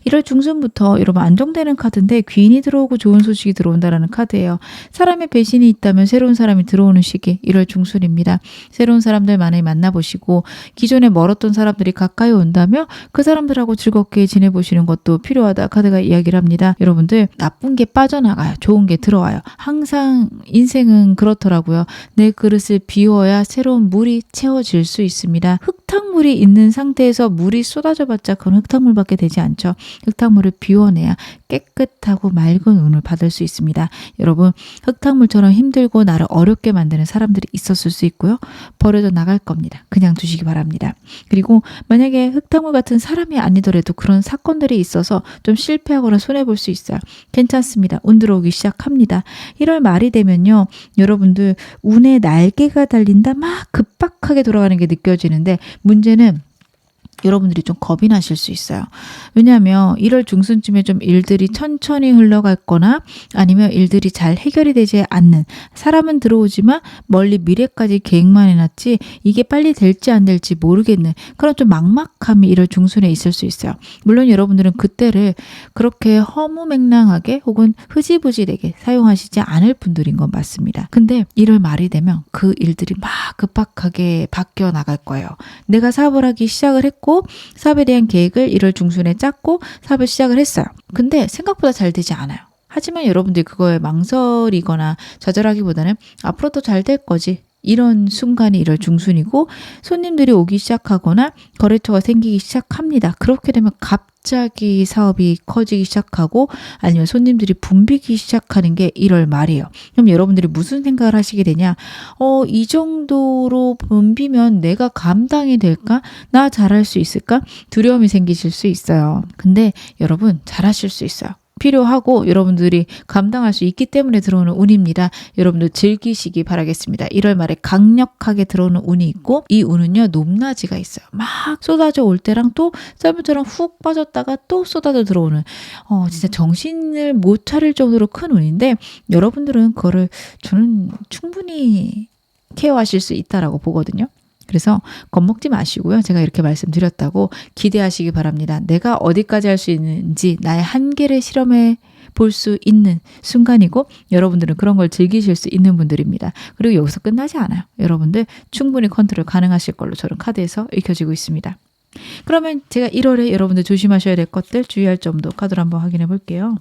Speaker 1: 1월 중순부터 여러분 안정되는 카드인데 귀인이 들어오고 좋은 소식이 들어온다라는 카드예요. 사람의 배신이 있다면 새로운 사람이 들어오는 시기 1월 중순입니다. 새로운 사람들 많이 만나보시고 기존에 멀었던 사람들이 가까이 온다면 그 사람들하고 즐겁게 지내보시는 것도 필요하다 카드가 이야기를 합니다. 여러분들 나쁜 게 빠져나가요. 좋은 게 들어와요. 항상 인생은 그렇더라고요. 내 그릇을 비워야 새로운 물이 채워질 수 있습니다. 흙 흙탕물이 있는 상태에서 물이 쏟아져 봤자 그건 흙탕물밖에 되지 않죠. 흙탕물을 비워내야 깨끗하고 맑은 운을 받을 수 있습니다. 여러분, 흙탕물처럼 힘들고 나를 어렵게 만드는 사람들이 있었을 수 있고요. 버려져 나갈 겁니다. 그냥 두시기 바랍니다. 그리고 만약에 흙탕물 같은 사람이 아니더라도 그런 사건들이 있어서 좀 실패하거나 손해볼 수 있어요. 괜찮습니다. 운 들어오기 시작합니다. 1월 말이 되면요. 여러분들 운의 날개가 달린다 막 급박하게 돌아가는 게 느껴지는데 문제는 여러분들이 좀 겁이 나실 수 있어요. 왜냐하면 1월 중순쯤에 좀 일들이 천천히 흘러갈 거나 아니면 일들이 잘 해결이 되지 않는, 사람은 들어오지만 멀리 미래까지 계획만 해놨지 이게 빨리 될지 안 될지 모르겠는 그런 좀 막막함이 1월 중순에 있을 수 있어요. 물론 여러분들은 그때를 그렇게 허무맹랑하게 혹은 흐지부지되게 사용하시지 않을 분들인 건 맞습니다. 근데 1월 말이 되면 그 일들이 막 급박하게 바뀌어 나갈 거예요. 내가 사업을 하기 시작을 했고 사업에 대한 계획을 1월 중순에 짰고 사업을 시작을 했어요. 근데 생각보다 잘 되지 않아요. 하지만 여러분들이 그거에 망설이거나 좌절하기보다는 앞으로 더 잘 될 거지. 이런 순간이 1월 중순이고 손님들이 오기 시작하거나 거래처가 생기기 시작합니다. 그렇게 되면 갑자기 사업이 커지기 시작하고 아니면 손님들이 붐비기 시작하는 게 1월 말이에요. 그럼 여러분들이 무슨 생각을 하시게 되냐? 이 정도로 붐비면 내가 감당이 될까? 나 잘할 수 있을까? 두려움이 생기실 수 있어요. 근데 여러분 잘하실 수 있어요. 필요하고 여러분들이 감당할 수 있기 때문에 들어오는 운입니다. 여러분들 즐기시기 바라겠습니다. 1월 말에 강력하게 들어오는 운이 있고 이 운은요 높낮이가 있어요. 막 쏟아져 올 때랑 또 썰물처럼 훅 빠졌다가 또 쏟아져 들어오는 진짜 정신을 못 차릴 정도로 큰 운인데 여러분들은 그거를 저는 충분히 케어하실 수 있다라고 보거든요. 그래서 겁먹지 마시고요. 제가 이렇게 말씀드렸다고 기대하시기 바랍니다. 내가 어디까지 할 수 있는지 나의 한계를 실험해 볼 수 있는 순간이고 여러분들은 그런 걸 즐기실 수 있는 분들입니다. 그리고 여기서 끝나지 않아요. 여러분들 충분히 컨트롤 가능하실 걸로 저는 카드에서 읽혀지고 있습니다. 그러면 제가 1월에 여러분들 조심하셔야 될 것들, 주의할 점도 카드로 한번 확인해 볼게요.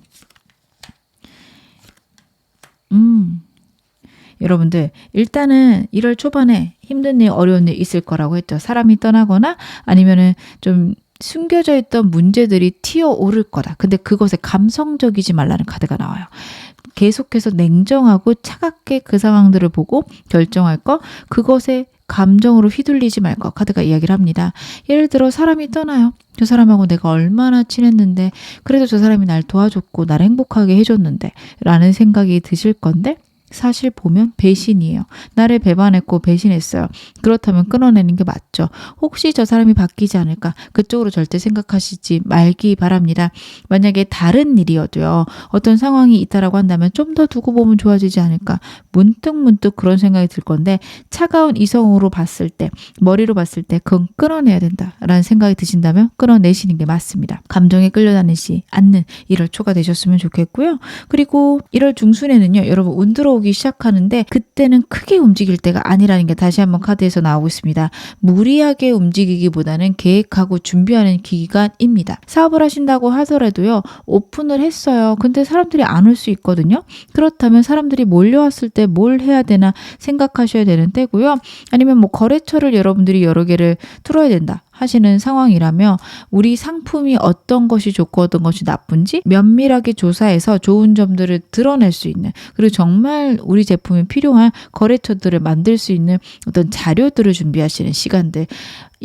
Speaker 1: 여러분들 일단은 1월 초반에 힘든 일, 어려운 일 있을 거라고 했죠. 사람이 떠나거나 아니면은 좀 숨겨져 있던 문제들이 튀어오를 거다. 근데 그것에 감성적이지 말라는 카드가 나와요. 계속해서 냉정하고 차갑게 그 상황들을 보고 결정할 거, 그것에 감정으로 휘둘리지 말 거 카드가 이야기를 합니다. 예를 들어 사람이 떠나요. 저 사람하고 내가 얼마나 친했는데 그래도 저 사람이 날 도와줬고 나를 행복하게 해줬는데 라는 생각이 드실 건데 사실 보면 배신이에요. 나를 배반했고 배신했어요. 그렇다면 끊어내는 게 맞죠. 혹시 저 사람이 바뀌지 않을까? 그쪽으로 절대 생각하시지 말기 바랍니다. 만약에 다른 일이어도요. 어떤 상황이 있다라고 한다면 좀 더 두고 보면 좋아지지 않을까? 문득 그런 생각이 들 건데 차가운 이성으로 봤을 때, 머리로 봤을 때 그건 끊어내야 된다라는 생각이 드신다면 끊어내시는 게 맞습니다. 감정에 끌려다니지 않는 1월 초가 되셨으면 좋겠고요. 그리고 1월 중순에는요. 여러분 운 들어오기 시작하는데 그때는 크게 움직일 때가 아니라는 게 다시 한번 카드에서 나오고 있습니다. 무리하게 움직이기보다는 계획하고 준비하는 기간입니다. 사업을 하신다고 하더라도요. 오픈을 했어요. 근데 사람들이 안 올 수 있거든요. 그렇다면 사람들이 몰려왔을 때 뭘 해야 되나 생각하셔야 되는 때고요. 아니면 뭐 거래처를 여러분들이 여러 개를 틀어야 된다 하시는 상황이라며 우리 상품이 어떤 것이 좋고 어떤 것이 나쁜지 면밀하게 조사해서 좋은 점들을 드러낼 수 있는, 그리고 정말 우리 제품이 필요한 거래처들을 만들 수 있는 어떤 자료들을 준비하시는 시간들,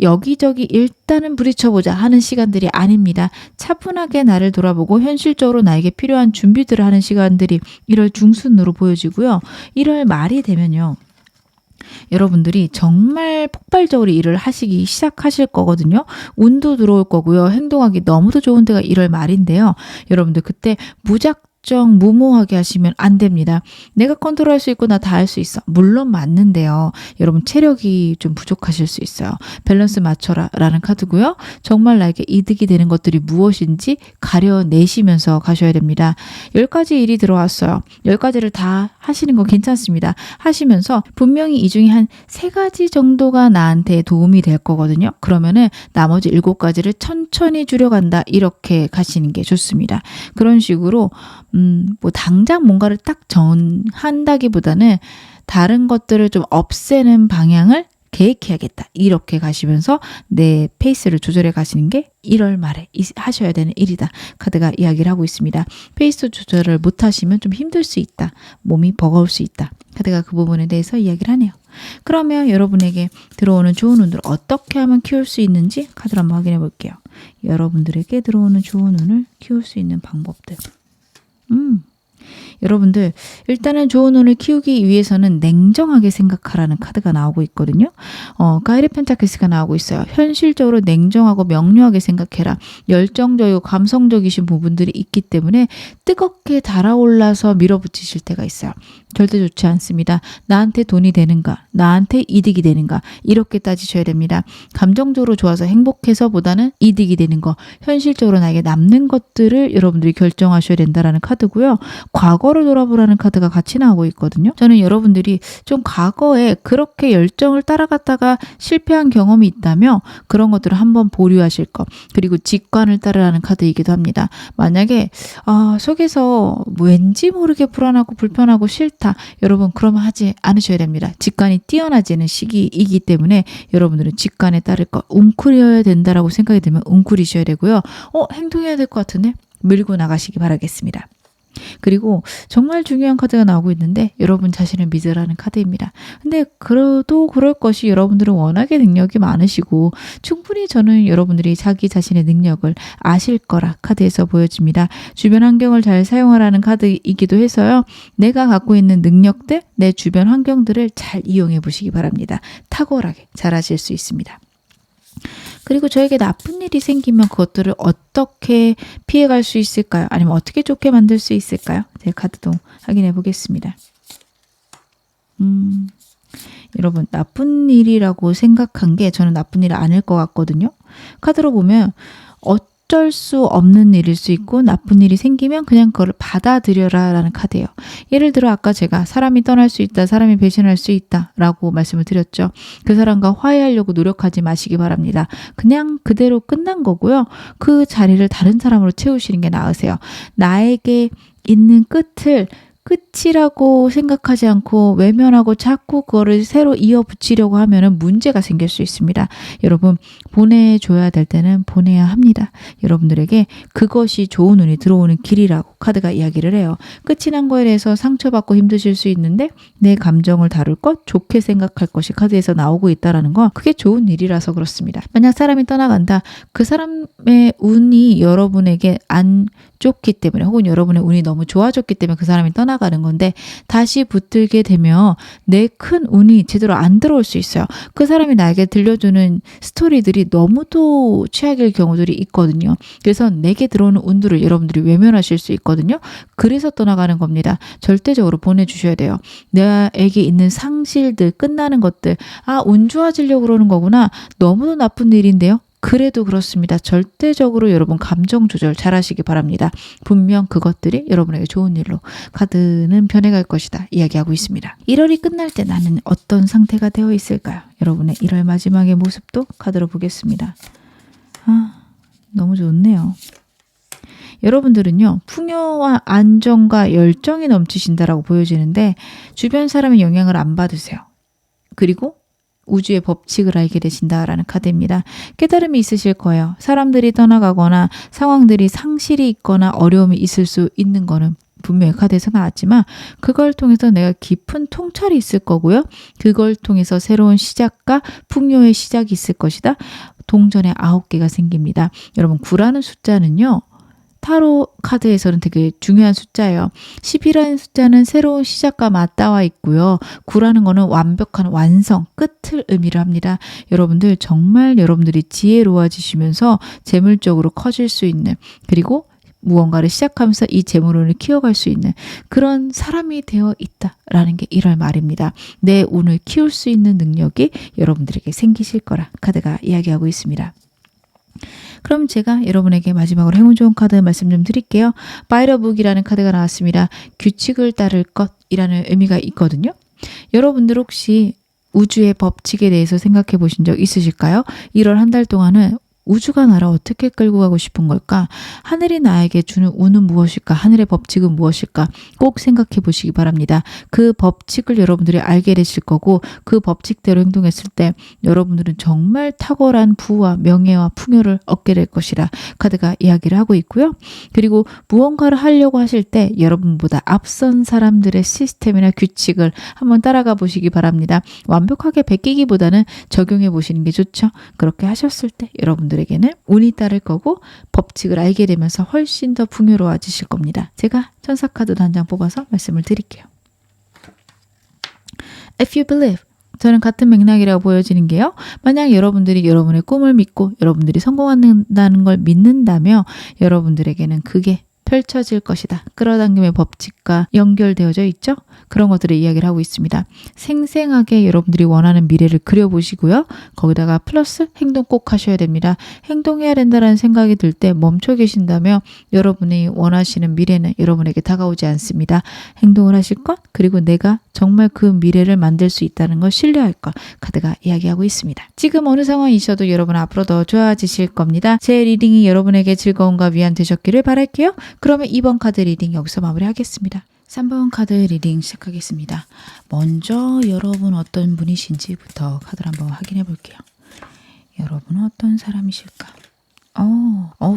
Speaker 1: 여기저기 일단은 부딪혀보자 하는 시간들이 아닙니다. 차분하게 나를 돌아보고 현실적으로 나에게 필요한 준비들을 하는 시간들이 1월 중순으로 보여지고요. 1월 말이 되면요. 여러분들이 정말 폭발적으로 일을 하시기 시작하실 거거든요. 운도 들어올 거고요. 행동하기 너무도 좋은 때가 1월 말인데요. 여러분들 그때 무모하게 하시면 안 됩니다. 내가 컨트롤할 수 있고 나 다 할 수 있어. 물론 맞는데요. 여러분 체력이 좀 부족하실 수 있어요. 밸런스 맞춰라 라는 카드고요. 정말 나에게 이득이 되는 것들이 무엇인지 가려내시면서 가셔야 됩니다. 10가지 일이 들어왔어요. 10가지를 다 하시는 거 괜찮습니다. 하시면서 분명히 이 중에 한 3가지 정도가 나한테 도움이 될 거거든요. 그러면은 나머지 7가지를 천천히 줄여간다. 이렇게 가시는 게 좋습니다. 그런 식으로 뭐 당장 뭔가를 딱 정한다기보다는 다른 것들을 좀 없애는 방향을 계획해야겠다. 이렇게 가시면서 내 페이스를 조절해 가시는 게 1월 말에 하셔야 되는 일이다. 카드가 이야기를 하고 있습니다. 페이스 조절을 못 하시면 좀 힘들 수 있다. 몸이 버거울 수 있다. 카드가 그 부분에 대해서 이야기를 하네요. 그러면 여러분에게 들어오는 좋은 운을 어떻게 하면 키울 수 있는지 카드를 한번 확인해 볼게요. 여러분들에게 들어오는 좋은 운을 키울 수 있는 방법들. 여러분들 일단은 좋은 운을 키우기 위해서는 냉정하게 생각하라는 카드가 나오고 있거든요. 가이리 펜타클스가 나오고 있어요. 현실적으로 냉정하고 명료하게 생각해라. 열정적이고 감성적이신 부분들이 있기 때문에 뜨겁게 달아올라서 밀어붙이실 때가 있어요. 절대 좋지 않습니다. 나한테 돈이 되는가? 나한테 이득이 되는가? 이렇게 따지셔야 됩니다. 감정적으로 좋아서 행복해서 보다는 이득이 되는 거, 현실적으로 나에게 남는 것들을 여러분들이 결정하셔야 된다라는 카드고요. 과거를 돌아보라는 카드가 같이 나오고 있거든요. 저는 여러분들이 좀 과거에 그렇게 열정을 따라갔다가 실패한 경험이 있다면 그런 것들을 한번 보류하실 것. 그리고 직관을 따르라는 카드이기도 합니다. 만약에 속에서 왠지 모르게 불안하고 불편하고 싫다. 여러분 그러면 하지 않으셔야 됩니다. 직관이 뛰어나지는 시기이기 때문에 여러분들은 직관에 따를 것. 웅크려야 된다라고 생각이 들면 웅크리셔야 되고요. 행동해야 될 것 같은데 밀고 나가시기 바라겠습니다. 그리고 정말 중요한 카드가 나오고 있는데 여러분 자신을 믿으라는 카드입니다. 근데 그래도 그럴 것이 여러분들은 워낙에 능력이 많으시고 충분히 저는 여러분들이 자기 자신의 능력을 아실 거라 카드에서 보여집니다. 주변 환경을 잘 사용하라는 카드이기도 해서요. 내가 갖고 있는 능력들, 내 주변 환경들을 잘 이용해 보시기 바랍니다. 탁월하게 잘 하실 수 있습니다. 그리고 저에게 나쁜 일이 생기면 그것들을 어떻게 피해갈 수 있을까요? 아니면 어떻게 좋게 만들 수 있을까요? 제 카드도 확인해 보겠습니다. 여러분 나쁜 일이라고 생각한 게 저는 나쁜 일이 아닐 것 같거든요. 카드로 보면 어쩔 수 없는 일일 수 있고 나쁜 일이 생기면 그냥 그걸 받아들여라 라는 카드예요. 예를 들어 아까 제가 사람이 떠날 수 있다, 사람이 배신할 수 있다 라고 말씀을 드렸죠. 그 사람과 화해하려고 노력하지 마시기 바랍니다. 그냥 그대로 끝난 거고요. 그 자리를 다른 사람으로 채우시는 게 나으세요. 나에게 있는 끝이라고 생각하지 않고 외면하고 자꾸 그거를 새로 이어붙이려고 하면은 문제가 생길 수 있습니다. 여러분 보내줘야 될 때는 보내야 합니다. 여러분들에게 그것이 좋은 운이 들어오는 길이라고 카드가 이야기를 해요. 끝이 난 거에 대해서 상처받고 힘드실 수 있는데 내 감정을 다룰 것, 좋게 생각할 것이 카드에서 나오고 있다는 건 그게 좋은 일이라서 그렇습니다. 만약 사람이 떠나간다. 그 사람의 운이 여러분에게 안 좋기 때문에 혹은 여러분의 운이 너무 좋아졌기 때문에 그 사람이 떠나가는 건데 다시 붙들게 되면 내 큰 운이 제대로 안 들어올 수 있어요. 그 사람이 나에게 들려주는 스토리들이 너무도 최악일 경우들이 있거든요. 그래서 내게 들어오는 운들을 여러분들이 외면하실 수 있거든요. 그래서 떠나가는 겁니다. 절대적으로 보내주셔야 돼요. 나에게 있는 상실들, 끝나는 것들, 운 좋아지려고 그러는 거구나. 너무도 나쁜 일인데요. 그래도 그렇습니다. 절대적으로 여러분 감정 조절 잘 하시기 바랍니다. 분명 그것들이 여러분에게 좋은 일로 카드는 변해갈 것이다 이야기하고 있습니다. 1월이 끝날 때 나는 어떤 상태가 되어 있을까요? 여러분의 1월 마지막의 모습도 카드로 보겠습니다. 너무 좋네요. 여러분들은요. 풍요와 안정과 열정이 넘치신다라고 보여지는데 주변 사람의 영향을 안 받으세요. 그리고 우주의 법칙을 알게 되신다라는 카드입니다. 깨달음이 있으실 거예요. 사람들이 떠나가거나 상황들이 상실이 있거나 어려움이 있을 수 있는 거는 분명히 카드에서 나왔지만 그걸 통해서 내가 깊은 통찰이 있을 거고요. 그걸 통해서 새로운 시작과 풍요의 시작이 있을 것이다. 동전에 9개가 생깁니다. 여러분 9라는 숫자는요. 타로 카드에서는 되게 중요한 숫자예요. 10이라는 숫자는 새로운 시작과 맞닿아 있고요. 9라는 거는 완벽한 완성, 끝을 의미를 합니다. 여러분들 정말 여러분들이 지혜로워지시면서 재물적으로 커질 수 있는 그리고 무언가를 시작하면서 이 재물운을 키워갈 수 있는 그런 사람이 되어 있다라는 게 1월 말입니다. 내 운을 키울 수 있는 능력이 여러분들에게 생기실 거라 카드가 이야기하고 있습니다. 그럼 제가 여러분에게 마지막으로 행운 좋은 카드 말씀 좀 드릴게요. 바이러북이라는 카드가 나왔습니다. 규칙을 따를 것이라는 의미가 있거든요. 여러분들 혹시 우주의 법칙에 대해서 생각해 보신 적 있으실까요? 1월 한 달 동안은 우주가 나를 어떻게 끌고 가고 싶은 걸까? 하늘이 나에게 주는 운은 무엇일까? 하늘의 법칙은 무엇일까? 꼭 생각해 보시기 바랍니다. 그 법칙을 여러분들이 알게 되실 거고 그 법칙대로 행동했을 때 여러분들은 정말 탁월한 부와 명예와 풍요를 얻게 될 것이라 카드가 이야기를 하고 있고요. 그리고 무언가를 하려고 하실 때 여러분보다 앞선 사람들의 시스템이나 규칙을 한번 따라가 보시기 바랍니다. 완벽하게 베끼기보다는 적용해 보시는 게 좋죠. 그렇게 하셨을 때 여러분들에게는 운이 따를 거고 법칙을 알게 되면서 훨씬 더 풍요로워지실 겁니다. 제가 천사카드도 한 장 뽑아서 말씀을 드릴게요. If you believe, 저는 같은 맥락이라고 보여지는 게요. 만약 여러분들이 여러분의 꿈을 믿고 여러분들이 성공한다는 걸 믿는다면 여러분들에게는 그게 펼쳐질 것이다. 끌어당김의 법칙과 연결되어져 있죠. 그런 것들을 이야기를 하고 있습니다. 생생하게 여러분들이 원하는 미래를 그려보시고요. 거기다가 플러스 행동 꼭 하셔야 됩니다. 행동해야 된다는 생각이 들 때 멈춰 계신다면 여러분이 원하시는 미래는 여러분에게 다가오지 않습니다. 행동을 하실 것, 그리고 내가 정말 그 미래를 만들 수 있다는 걸 신뢰할 것, 카드가 이야기하고 있습니다. 지금 어느 상황이셔도 여러분 앞으로 더 좋아지실 겁니다. 제 리딩이 여러분에게 즐거움과 위안 되셨기를 바랄게요. 그러면 2번 카드 리딩 여기서 마무리하겠습니다. 3번 카드 리딩 시작하겠습니다. 먼저 여러분 어떤 분이신지부터 카드를 한번 확인해 볼게요. 여러분은 어떤 사람이실까?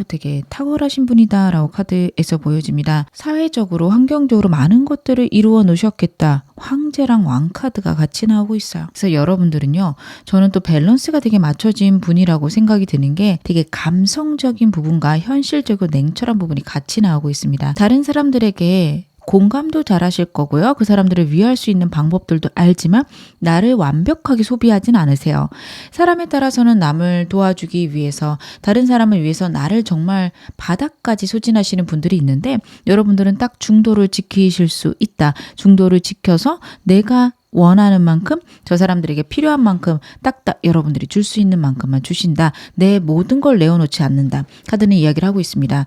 Speaker 1: 되게 탁월하신 분이다 라고 카드에서 보여집니다. 사회적으로 환경적으로 많은 것들을 이루어 놓으셨겠다. 황제랑 왕카드가 같이 나오고 있어요. 그래서 여러분들은요, 저는 또 밸런스가 되게 맞춰진 분이라고 생각이 드는 게 되게 감성적인 부분과 현실적이고 냉철한 부분이 같이 나오고 있습니다. 다른 사람들에게 공감도 잘하실 거고요. 그 사람들을 위할 수 있는 방법들도 알지만 나를 완벽하게 소비하진 않으세요. 사람에 따라서는 남을 도와주기 위해서, 다른 사람을 위해서 나를 정말 바닥까지 소진하시는 분들이 있는데 여러분들은 딱 중도를 지키실 수 있다. 중도를 지켜서 내가 원하는 만큼, 저 사람들에게 필요한 만큼 딱딱 여러분들이 줄 수 있는 만큼만 주신다. 내 모든 걸 내어놓지 않는다. 카드는 이야기를 하고 있습니다.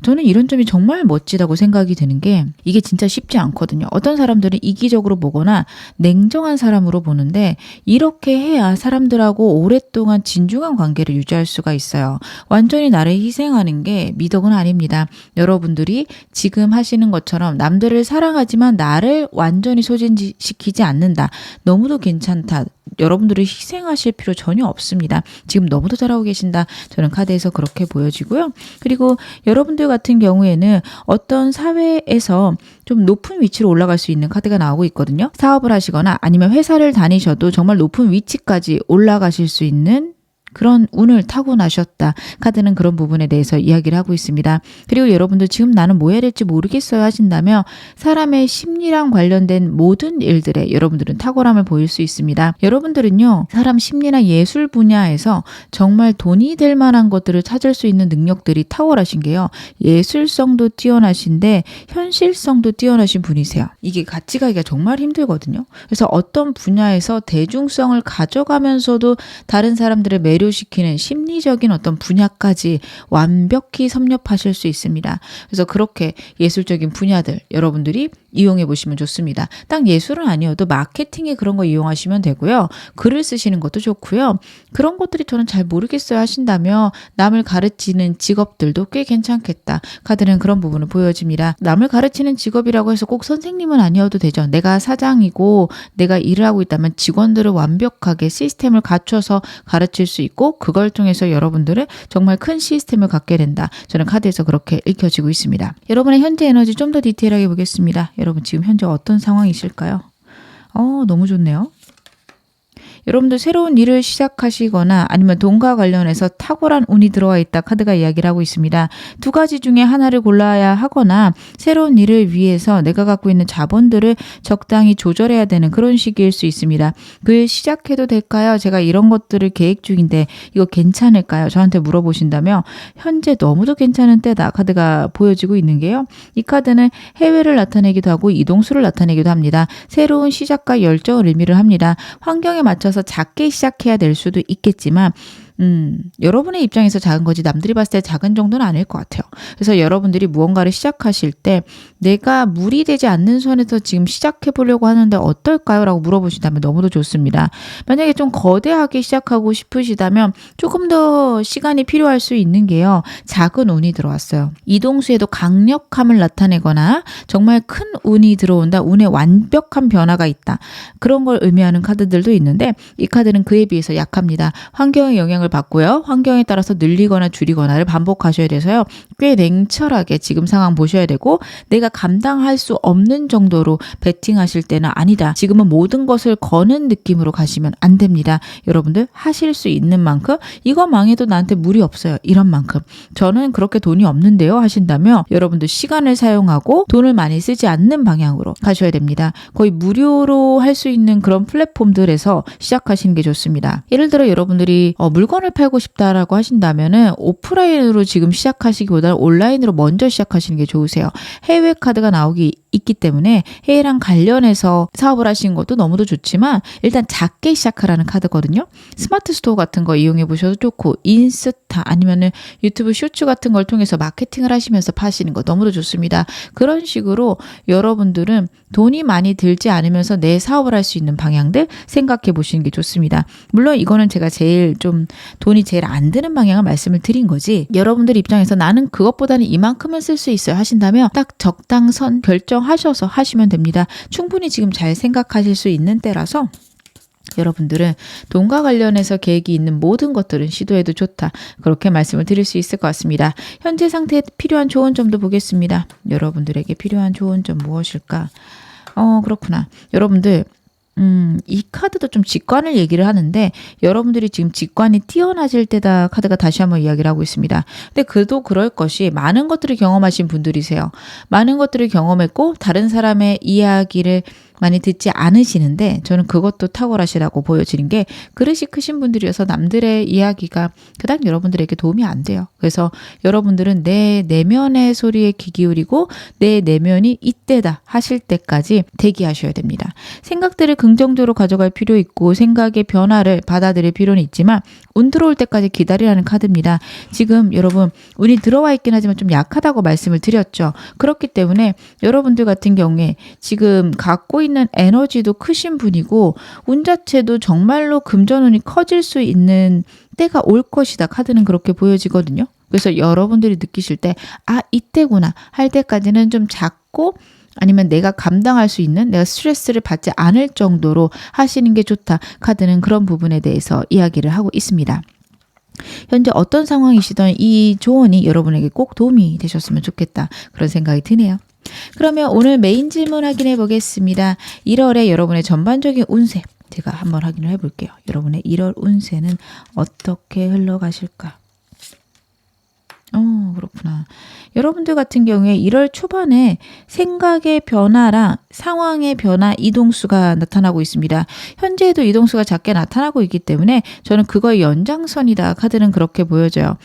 Speaker 1: 저는 이런 점이 정말 멋지다고 생각이 드는 게 이게 진짜 쉽지 않거든요. 어떤 사람들은 이기적으로 보거나 냉정한 사람으로 보는데 이렇게 해야 사람들하고 오랫동안 진중한 관계를 유지할 수가 있어요. 완전히 나를 희생하는 게 미덕은 아닙니다. 여러분들이 지금 하시는 것처럼 남들을 사랑하지만 나를 완전히 소진시키지 않는다. 너무도 괜찮다. 여러분들이 희생하실 필요 전혀 없습니다. 지금 너무도 잘하고 계신다. 저는 카드에서 그렇게 보여지고요. 그리고 여러분들 같은 경우에는 어떤 사회에서 좀 높은 위치로 올라갈 수 있는 카드가 나오고 있거든요. 사업을 하시거나 아니면 회사를 다니셔도 정말 높은 위치까지 올라가실 수 있는 그런 운을 타고나셨다. 카드는 그런 부분에 대해서 이야기를 하고 있습니다. 그리고 여러분들 지금 나는 뭐 해야 될지 모르겠어요 하신다면 사람의 심리랑 관련된 모든 일들에 여러분들은 탁월함을 보일 수 있습니다. 여러분들은요, 사람 심리나 예술 분야에서 정말 돈이 될 만한 것들을 찾을 수 있는 능력들이 탁월하신 게요. 예술성도 뛰어나신데 현실성도 뛰어나신 분이세요. 이게 같이 가기가 정말 힘들거든요. 그래서 어떤 분야에서 대중성을 가져가면서도 다른 사람들의 매료시키는 심리적인 어떤 분야까지 완벽히 섭렵하실 수 있습니다. 그래서 그렇게 예술적인 분야들 여러분들이 이용해 보시면 좋습니다. 딱 예술은 아니어도 마케팅에 그런 거 이용하시면 되고요. 글을 쓰시는 것도 좋고요. 그런 것들이 저는 잘 모르겠어요 하신다면 남을 가르치는 직업들도 꽤 괜찮겠다. 카드는 그런 부분을 보여집니다. 남을 가르치는 직업이라고 해서 꼭 선생님은 아니어도 되죠. 내가 사장이고 내가 일을 하고 있다면 직원들을 완벽하게 시스템을 갖춰서 가르칠 수 있고 그걸 통해서 여러분들은 정말 큰 시스템을 갖게 된다. 저는 카드에서 그렇게 읽혀지고 있습니다. 여러분의 현재 에너지 좀 더 디테일하게 보겠습니다. 여러분 지금 현재 어떤 상황이실까요? 너무 좋네요. 여러분들 새로운 일을 시작하시거나 아니면 돈과 관련해서 탁월한 운이 들어와 있다. 카드가 이야기를 하고 있습니다. 두 가지 중에 하나를 골라야 하거나 새로운 일을 위해서 내가 갖고 있는 자본들을 적당히 조절해야 되는 그런 시기일 수 있습니다. 그 일 시작해도 될까요? 제가 이런 것들을 계획 중인데 이거 괜찮을까요? 저한테 물어보신다면 현재 너무도 괜찮은 때다. 카드가 보여지고 있는 게요. 이 카드는 해외를 나타내기도 하고 이동수를 나타내기도 합니다. 새로운 시작과 열정을 의미를 합니다. 환경에 맞춰서 작게 시작해야 될 수도 있겠지만 여러분의 입장에서 작은 거지 남들이 봤을 때 작은 정도는 아닐 것 같아요. 그래서 여러분들이 무언가를 시작하실 때 내가 무리되지 않는 선에서 지금 시작해 보려고 하는데 어떨까요? 라고 물어보신다면 너무도 좋습니다. 만약에 좀 거대하게 시작하고 싶으시다면 조금 더 시간이 필요할 수 있는 게요. 작은 운이 들어왔어요. 이동수에도 강력함을 나타내거나 정말 큰 운이 들어온다. 운의 완벽한 변화가 있다. 그런 걸 의미하는 카드들도 있는데 이 카드는 그에 비해서 약합니다. 환경의 영향을 받고요. 환경에 따라서 늘리거나 줄이거나를 반복하셔야 돼서요. 꽤 냉철하게 지금 상황 보셔야 되고 내가 감당할 수 없는 정도로 베팅하실 때는 아니다. 지금은 모든 것을 거는 느낌으로 가시면 안 됩니다. 여러분들 하실 수 있는 만큼 이거 망해도 나한테 무리 없어요. 이런 만큼 저는 그렇게 돈이 없는데요 하신다면 여러분들 시간을 사용하고 돈을 많이 쓰지 않는 방향으로 가셔야 됩니다. 거의 무료로 할 수 있는 그런 플랫폼들에서 시작하시는 게 좋습니다. 예를 들어 여러분들이 물건을 팔고 싶다라고 하신다면은 오프라인으로 지금 시작하시기보다는 온라인으로 먼저 시작하시는 게 좋으세요. 해외 카드가 나오기 있기 때문에 해외랑 관련해서 사업을 하시는 것도 너무도 좋지만 일단 작게 시작하라는 카드거든요. 스마트 스토어 같은 거 이용해 보셔도 좋고 인스타 아니면은 유튜브 쇼츠 같은 걸 통해서 마케팅을 하시면서 파시는 거 너무도 좋습니다. 그런 식으로 여러분들은 돈이 많이 들지 않으면서 내 사업을 할 수 있는 방향들 생각해 보시는 게 좋습니다. 물론 이거는 제가 제일 좀 돈이 제일 안 드는 방향을 말씀을 드린 거지 여러분들 입장에서 나는 그것보다는 이만큼은 쓸 수 있어요 하신다면 딱 적당선 결정하셔서 하시면 됩니다. 충분히 지금 잘 생각하실 수 있는 때라서 여러분들은 돈과 관련해서 계획이 있는 모든 것들은 시도해도 좋다. 그렇게 말씀을 드릴 수 있을 것 같습니다. 현재 상태에 필요한 좋은 점도 보겠습니다. 여러분들에게 필요한 좋은 점 무엇일까? 그렇구나. 여러분들 이 카드도 좀 직관을 얘기를 하는데 여러분들이 지금 직관이 뛰어나질 때다 카드가 다시 한번 이야기를 하고 있습니다. 근데 그도 그럴 것이 많은 것들을 경험하신 분들이세요. 많은 것들을 경험했고 다른 사람의 이야기를 많이 듣지 않으시는데 저는 그것도 탁월하시라고 보여지는 게 그릇이 크신 분들이어서 남들의 이야기가 그닥 여러분들에게 도움이 안 돼요. 그래서 여러분들은 내 내면의 소리에 귀 기울이고 내 내면이 이때다 하실 때까지 대기하셔야 됩니다. 생각들을 긍정적으로 가져갈 필요 있고 생각의 변화를 받아들일 필요는 있지만 운 들어올 때까지 기다리라는 카드입니다. 지금 여러분 운이 들어와 있긴 하지만 좀 약하다고 말씀을 드렸죠. 그렇기 때문에 여러분들 같은 경우에 지금 갖고 있는 에너지도 크신 분이고 운 자체도 정말로 금전운이 커질 수 있는 때가 올 것이다. 카드는 그렇게 보여지거든요. 그래서 여러분들이 느끼실 때 이때구나 할 때까지는 좀 작고 아니면 내가 감당할 수 있는 내가 스트레스를 받지 않을 정도로 하시는 게 좋다. 카드는 그런 부분에 대해서 이야기를 하고 있습니다. 현재 어떤 상황이시든 이 조언이 여러분에게 꼭 도움이 되셨으면 좋겠다. 그런 생각이 드네요. 그러면 오늘 메인 질문 확인해 보겠습니다. 1월에 여러분의 전반적인 운세 제가 한번 확인을 해볼게요. 여러분의 1월 운세는 어떻게 흘러가실까? 그렇구나. 여러분들 같은 경우에 1월 초반에 생각의 변화랑 상황의 변화, 이동수가 나타나고 있습니다. 현재에도 이동수가 작게 나타나고 있기 때문에 저는 그거의 연장선이다. 카드는 그렇게 보여져요.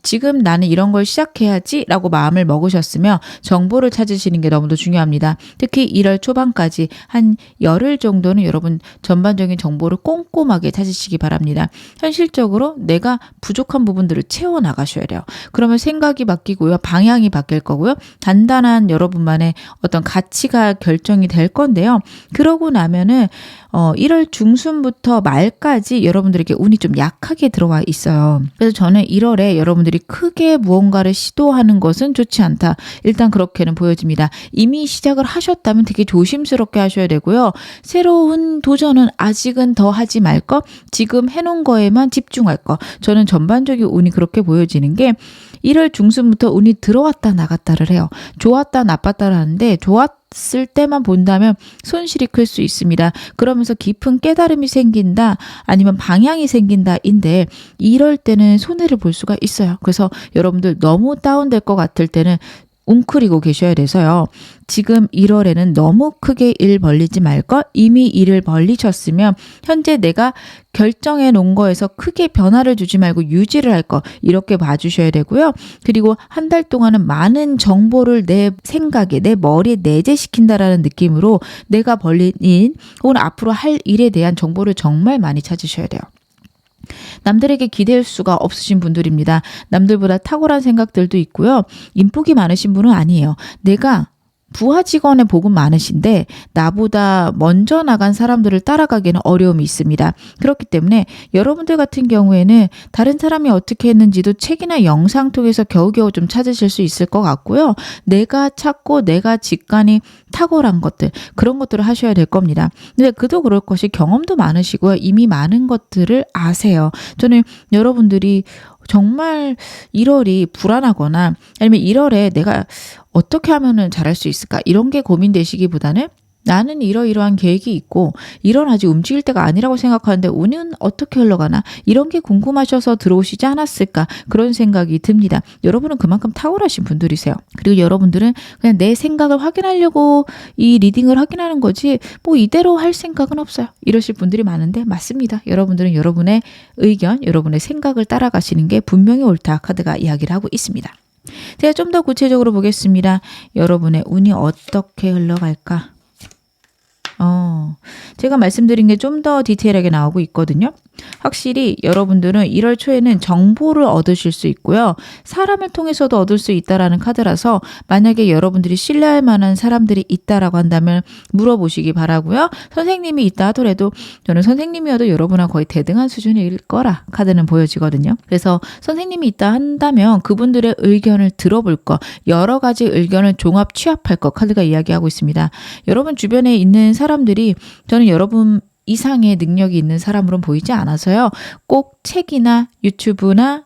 Speaker 1: 지금 나는 이런 걸 시작해야지 라고 마음을 먹으셨으면 정보를 찾으시는 게 너무도 중요합니다. 특히 1월 초반까지 한 열흘 정도는 여러분 전반적인 정보를 꼼꼼하게 찾으시기 바랍니다. 현실적으로 내가 부족한 부분들을 채워나가셔야 돼요. 그러면 생각이 바뀌고요. 방향이 바뀔 거고요. 단단한 여러분만의 어떤 가치가 결정이 될 건데요. 그러고 나면은 1월 중순부터 말까지 여러분들에게 운이 좀 약하게 들어와 있어요. 그래서 저는 1월에 여러분들이 크게 무언가를 시도하는 것은 좋지 않다. 일단 그렇게는 보여집니다. 이미 시작을 하셨다면 되게 조심스럽게 하셔야 되고요. 새로운 도전은 아직은 더 하지 말 것, 지금 해놓은 거에만 집중할 것. 저는 전반적인 운이 그렇게 보여지는 게 1월 중순부터 운이 들어왔다 나갔다를 해요. 좋았다 나빴다를 하는데 좋았을 때만 본다면 손실이 클 수 있습니다. 그러면서 깊은 깨달음이 생긴다 아니면 방향이 생긴다인데 이럴 때는 손해를 볼 수가 있어요. 그래서 여러분들 너무 다운될 것 같을 때는 웅크리고 계셔야 돼서요. 지금 1월에는 너무 크게 일 벌리지 말 것, 이미 일을 벌리셨으면 현재 내가 결정해 놓은 거에서 크게 변화를 주지 말고 유지를 할 것, 이렇게 봐주셔야 되고요. 그리고 한 달 동안은 많은 정보를 내 생각에, 내 머리에 내재시킨다라는 느낌으로 내가 벌린 일 혹은 앞으로 할 일에 대한 정보를 정말 많이 찾으셔야 돼요. 남들에게 기댈 수가 없으신 분들입니다. 남들보다 탁월한 생각들도 있고요. 인복이 많으신 분은 아니에요. 내가 부하 직원의 복은 많으신데 나보다 먼저 나간 사람들을 따라가기에는 어려움이 있습니다. 그렇기 때문에 여러분들 같은 경우에는 다른 사람이 어떻게 했는지도 책이나 영상 통해서 겨우겨우 좀 찾으실 수 있을 것 같고요. 내가 찾고 내가 직관이 탁월한 것들, 그런 것들을 하셔야 될 겁니다. 근데 그도 그럴 것이 경험도 많으시고요. 이미 많은 것들을 아세요. 저는 여러분들이 정말 1월이 불안하거나 아니면 1월에 내가 어떻게 하면은 잘할 수 있을까? 이런 게 고민되시기보다는 나는 이러이러한 계획이 있고 이런 아직 움직일 때가 아니라고 생각하는데 운은 어떻게 흘러가나? 이런 게 궁금하셔서 들어오시지 않았을까? 그런 생각이 듭니다. 여러분은 그만큼 탁월하신 분들이세요. 그리고 여러분들은 그냥 내 생각을 확인하려고 이 리딩을 확인하는 거지 뭐 이대로 할 생각은 없어요. 이러실 분들이 많은데 맞습니다. 여러분들은 여러분의 의견, 여러분의 생각을 따라가시는 게 분명히 옳다. 카드가 이야기를 하고 있습니다. 제가 좀 더 구체적으로 보겠습니다. 여러분의 운이 어떻게 흘러갈까? 제가 말씀드린 게 좀 더 디테일하게 나오고 있거든요. 확실히 여러분들은 1월 초에는 정보를 얻으실 수 있고요. 사람을 통해서도 얻을 수 있다라는 카드라서 만약에 여러분들이 신뢰할 만한 사람들이 있다라고 한다면 물어보시기 바라고요. 선생님이 있다 하더라도 저는 선생님이어도 여러분하고 거의 대등한 수준일 거라 카드는 보여지거든요. 그래서 선생님이 있다 한다면 그분들의 의견을 들어볼 거, 여러 가지 의견을 종합 취합할 거 카드가 이야기하고 있습니다. 여러분 주변에 있는 사람들이 저는 여러분 이상의 능력이 있는 사람으로는 보이지 않아서요. 꼭 책이나 유튜브나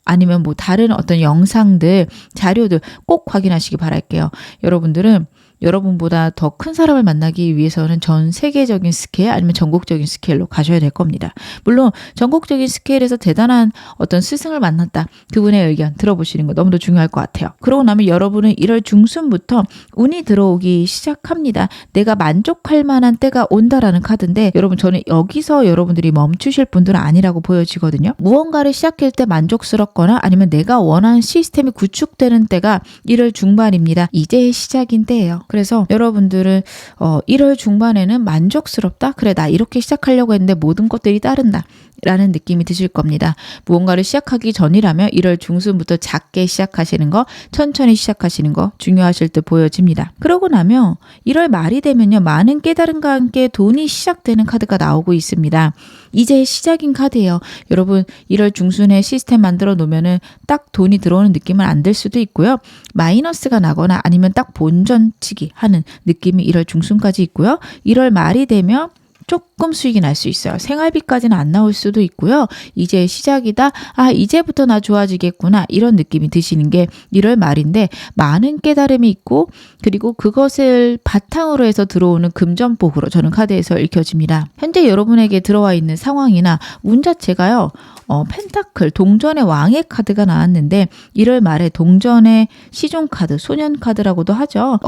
Speaker 1: 아니면 뭐 다른 어떤 영상들, 자료들 꼭 확인하시기 바랄게요. 여러분들은 여러분보다 더 큰 사람을 만나기 위해서는 전 세계적인 스케일 아니면 전국적인 스케일로 가셔야 될 겁니다. 물론 전국적인 스케일에서 대단한 어떤 스승을 만났다. 그분의 의견 들어보시는 거 너무도 중요할 것 같아요. 그러고 나면 여러분은 1월 중순부터 운이 들어오기 시작합니다. 내가 만족할 만한 때가 온다라는 카드인데 여러분 저는 여기서 여러분들이 멈추실 분들은 아니라고 보여지거든요. 무언가를 시작할 때 만족스럽거나 아니면 내가 원하는 시스템이 구축되는 때가 1월 중반입니다. 이제 시작인 때예요. 그래서 여러분들은 1월 중반에는 만족스럽다? 그래 나 이렇게 시작하려고 했는데 모든 것들이 따른다. 라는 느낌이 드실 겁니다. 무언가를 시작하기 전이라면 1월 중순부터 작게 시작하시는 거, 천천히 시작하시는 거 중요하실 듯 보여집니다. 그러고 나면 1월 말이 되면요. 많은 깨달음과 함께 돈이 시작되는 카드가 나오고 있습니다. 이제 시작인 카드예요. 여러분 1월 중순에 시스템 만들어 놓으면은 딱 돈이 들어오는 느낌은 안 들 수도 있고요. 마이너스가 나거나 아니면 딱 본전치기 하는 느낌이 1월 중순까지 있고요. 1월 말이 되면 조금 수익이 날 수 있어요. 생활비까지는 안 나올 수도 있고요. 이제 시작이다. 아, 이제부터 나 좋아지겠구나. 이런 느낌이 드시는 게 1월 말인데 많은 깨달음이 있고 그리고 그것을 바탕으로 해서 들어오는 금전복으로 저는 카드에서 읽혀집니다. 현재 여러분에게 들어와 있는 상황이나 운 자체가요. 펜타클, 동전의 왕의 카드가 나왔는데 1월 말에 동전의 시종 카드, 소년 카드라고도 하죠.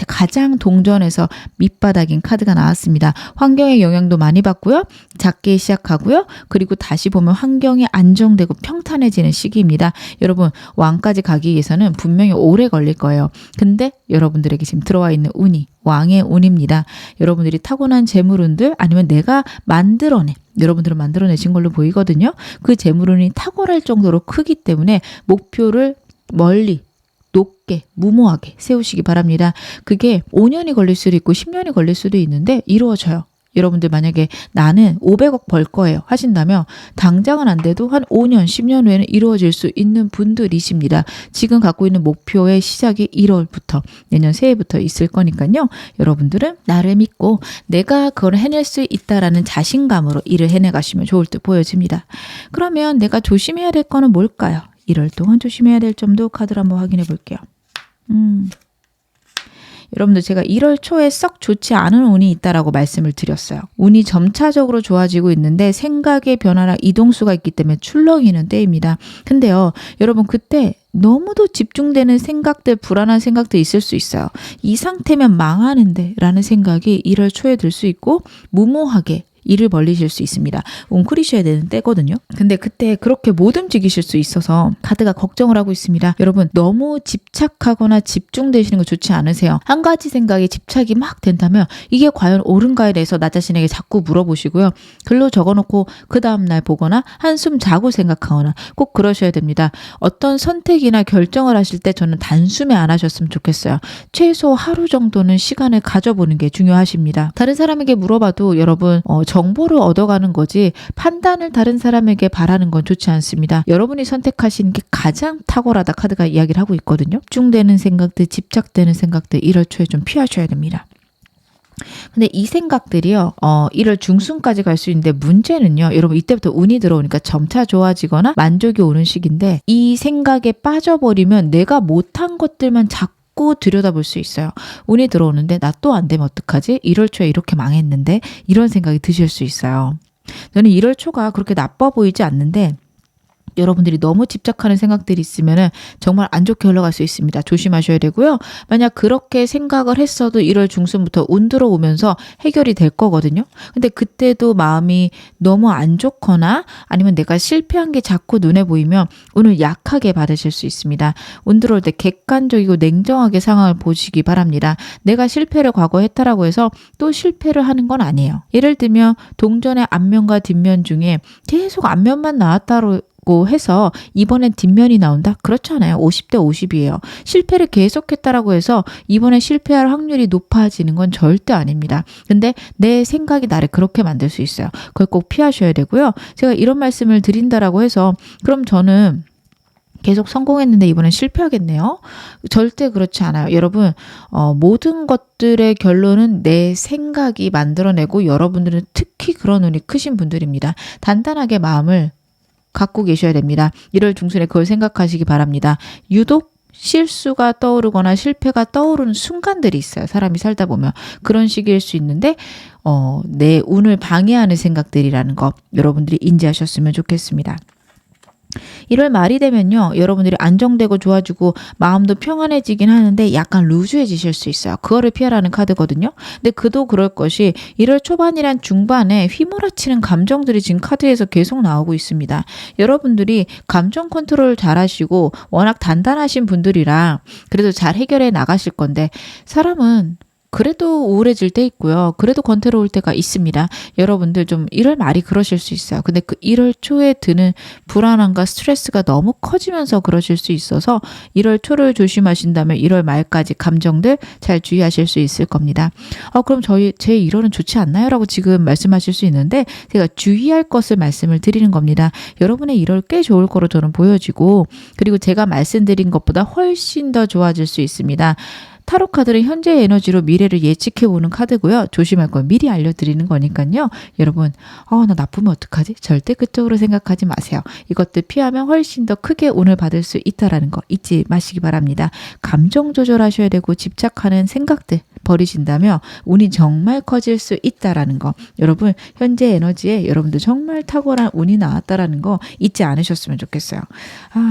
Speaker 1: 가장 동전에서 밑바닥인 카드가 나왔습니다. 환경의 영향도 많이 받고요. 작게 시작하고요. 그리고 다시 보면 환경이 안정되고 평탄해지는 시기입니다. 여러분 왕까지 가기 위해서는 분명히 오래 걸릴 거예요. 근데 여러분들에게 지금 들어와 있는 운이 왕의 운입니다. 여러분들이 타고난 재물운들 아니면 내가 여러분들은 만들어내신 걸로 보이거든요. 그 재물운이 탁월할 정도로 크기 때문에 목표를 멀리 높게 무모하게 세우시기 바랍니다. 그게 5년이 걸릴 수도 있고 10년이 걸릴 수도 있는데 이루어져요. 여러분들 만약에 나는 500억 벌 거예요 하신다면 당장은 안 돼도 한 5년, 10년 후에는 이루어질 수 있는 분들이십니다. 지금 갖고 있는 목표의 시작이 1월부터 내년 새해부터 있을 거니까요. 여러분들은 나를 믿고 내가 그걸 해낼 수 있다라는 자신감으로 일을 해내가시면 좋을 듯 보여집니다. 그러면 내가 조심해야 될 거는 뭘까요? 1월 동안 조심해야 될 점도 카드를 한번 확인해 볼게요. 여러분들 제가 1월 초에 썩 좋지 않은 운이 있다라고 말씀을 드렸어요. 운이 점차적으로 좋아지고 있는데 생각의 변화나 이동수가 있기 때문에 출렁이는 때입니다. 근데요, 여러분 그때 너무도 집중되는 생각들, 불안한 생각들 있을 수 있어요. 이 상태면 망하는데 라는 생각이 1월 초에 들 수 있고 무모하게 일을 벌리실 수 있습니다. 웅크리셔야 되는 때거든요. 근데 그때 그렇게 못 움직이실 수 있어서 카드가 걱정을 하고 있습니다. 여러분 너무 집착하거나 집중되시는 거 좋지 않으세요? 한 가지 생각에 집착이 막 된다면 이게 과연 옳은가에 대해서 나 자신에게 자꾸 물어보시고요. 글로 적어놓고 그 다음날 보거나 한숨 자고 생각하거나 꼭 그러셔야 됩니다. 어떤 선택이나 결정을 하실 때 저는 단숨에 안 하셨으면 좋겠어요. 최소 하루 정도는 시간을 가져보는 게 중요하십니다. 다른 사람에게 물어봐도 여러분 정보를 얻어가는 거지 판단을 다른 사람에게 바라는 건 좋지 않습니다. 여러분이 선택하시는 게 가장 탁월하다 카드가 이야기를 하고 있거든요. 집중되는 생각들, 집착되는 생각들 이럴 초에 좀 피하셔야 됩니다. 근데 이 생각들이요, 1월 중순까지 갈 수 있는데 문제는요, 여러분 이때부터 운이 들어오니까 점차 좋아지거나 만족이 오는 시기인데 이 생각에 빠져버리면 내가 못한 것들만 자꾸 들여다볼 수 있어요. 운이 들어오는데 나 또 안 되면 어떡하지? 1월 초에 이렇게 망했는데 이런 생각이 드실 수 있어요. 저는 1월 초가 그렇게 나빠 보이지 않는데 여러분들이 너무 집착하는 생각들이 있으면 정말 안 좋게 흘러갈 수 있습니다. 조심하셔야 되고요. 만약 그렇게 생각을 했어도 1월 중순부터 운 들어오면서 해결이 될 거거든요. 근데 그때도 마음이 너무 안 좋거나 아니면 내가 실패한 게 자꾸 눈에 보이면 운을 약하게 받으실 수 있습니다. 운 들어올 때 객관적이고 냉정하게 상황을 보시기 바랍니다. 내가 실패를 과거에 했다라고 해서 또 실패를 하는 건 아니에요. 예를 들면 동전의 앞면과 뒷면 중에 계속 앞면만 나왔다고 해서 이번엔 뒷면이 나온다? 그렇지 않아요. 50대 50이에요. 실패를 계속했다라고 해서 이번에 실패할 확률이 높아지는 건 절대 아닙니다. 근데 내 생각이 나를 그렇게 만들 수 있어요. 그걸 꼭 피하셔야 되고요. 제가 이런 말씀을 드린다라고 해서 그럼 저는 계속 성공했는데 이번엔 실패하겠네요. 절대 그렇지 않아요. 여러분 모든 것들의 결론은 내 생각이 만들어내고 여러분들은 특히 그런 운이 크신 분들입니다. 단단하게 마음을 갖고 계셔야 됩니다. 1월 중순에 그걸 생각하시기 바랍니다. 유독 실수가 떠오르거나 실패가 떠오르는 순간들이 있어요. 사람이 살다 보면 그런 시기일 수 있는데 내 운을 방해하는 생각들이라는 거 여러분들이 인지하셨으면 좋겠습니다. 1월 말이 되면요. 여러분들이 안정되고 좋아지고 마음도 평안해지긴 하는데 약간 루즈해지실 수 있어요. 그거를 피하라는 카드거든요. 근데 그도 그럴 것이 1월 초반이란 중반에 휘몰아치는 감정들이 지금 카드에서 계속 나오고 있습니다. 여러분들이 감정 컨트롤 잘 하시고 워낙 단단하신 분들이라 그래도 잘 해결해 나가실 건데 사람은 그래도 우울해질 때 있고요. 그래도 권태로울 때가 있습니다. 여러분들 좀 1월 말이 그러실 수 있어요. 근데 그 1월 초에 드는 불안함과 스트레스가 너무 커지면서 그러실 수 있어서 1월 초를 조심하신다면 1월 말까지 감정들 잘 주의하실 수 있을 겁니다. 그럼 제 1월은 좋지 않나요? 라고 지금 말씀하실 수 있는데 제가 주의할 것을 말씀을 드리는 겁니다. 여러분의 1월 꽤 좋을 거로 저는 보여지고 그리고 제가 말씀드린 것보다 훨씬 더 좋아질 수 있습니다. 타로 카드는 현재의 에너지로 미래를 예측해보는 카드고요. 조심할 건 미리 알려드리는 거니까요. 여러분 나 나쁘면 어떡하지? 절대 그쪽으로 생각하지 마세요. 이것들 피하면 훨씬 더 크게 운을 받을 수 있다는 거 잊지 마시기 바랍니다. 감정 조절하셔야 되고 집착하는 생각들 버리신다면 운이 정말 커질 수 있다라는 거 여러분 현재 에너지에 여러분들 정말 탁월한 운이 나왔다라는 거 잊지 않으셨으면 좋겠어요.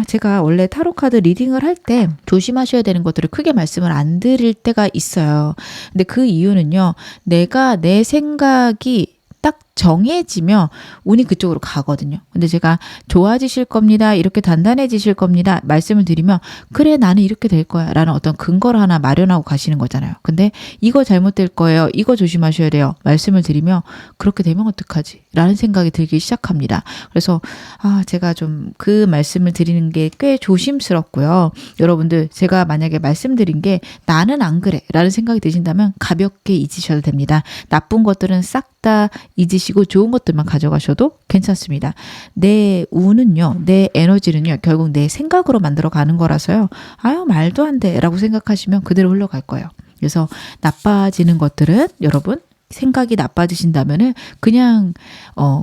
Speaker 1: 제가 원래 타로 카드 리딩을 할 때 조심하셔야 되는 것들을 크게 말씀을 안 드릴 때가 있어요. 근데 그 이유는요. 내가 내 생각이 딱 정해지면 운이 그쪽으로 가거든요. 근데 제가 좋아지실 겁니다. 이렇게 단단해지실 겁니다. 말씀을 드리면 그래 나는 이렇게 될 거야 라는 어떤 근거를 하나 마련하고 가시는 거잖아요. 근데 이거 잘못될 거예요. 이거 조심하셔야 돼요. 말씀을 드리면 그렇게 되면 어떡하지? 라는 생각이 들기 시작합니다. 그래서 제가 좀 그 말씀을 드리는 게 꽤 조심스럽고요. 여러분들 제가 만약에 말씀드린 게 나는 안 그래 라는 생각이 드신다면 가볍게 잊으셔도 됩니다. 나쁜 것들은 싹 다 잊으시고 좋은 것들만 가져가셔도 괜찮습니다. 내 운은요, 내 에너지는요, 결국 내 생각으로 만들어 가는 거라서요. 말도 안 돼 라고 생각하시면 그대로 흘러갈 거예요. 그래서 나빠지는 것들은 여러분 생각이 나빠지신다면은 그냥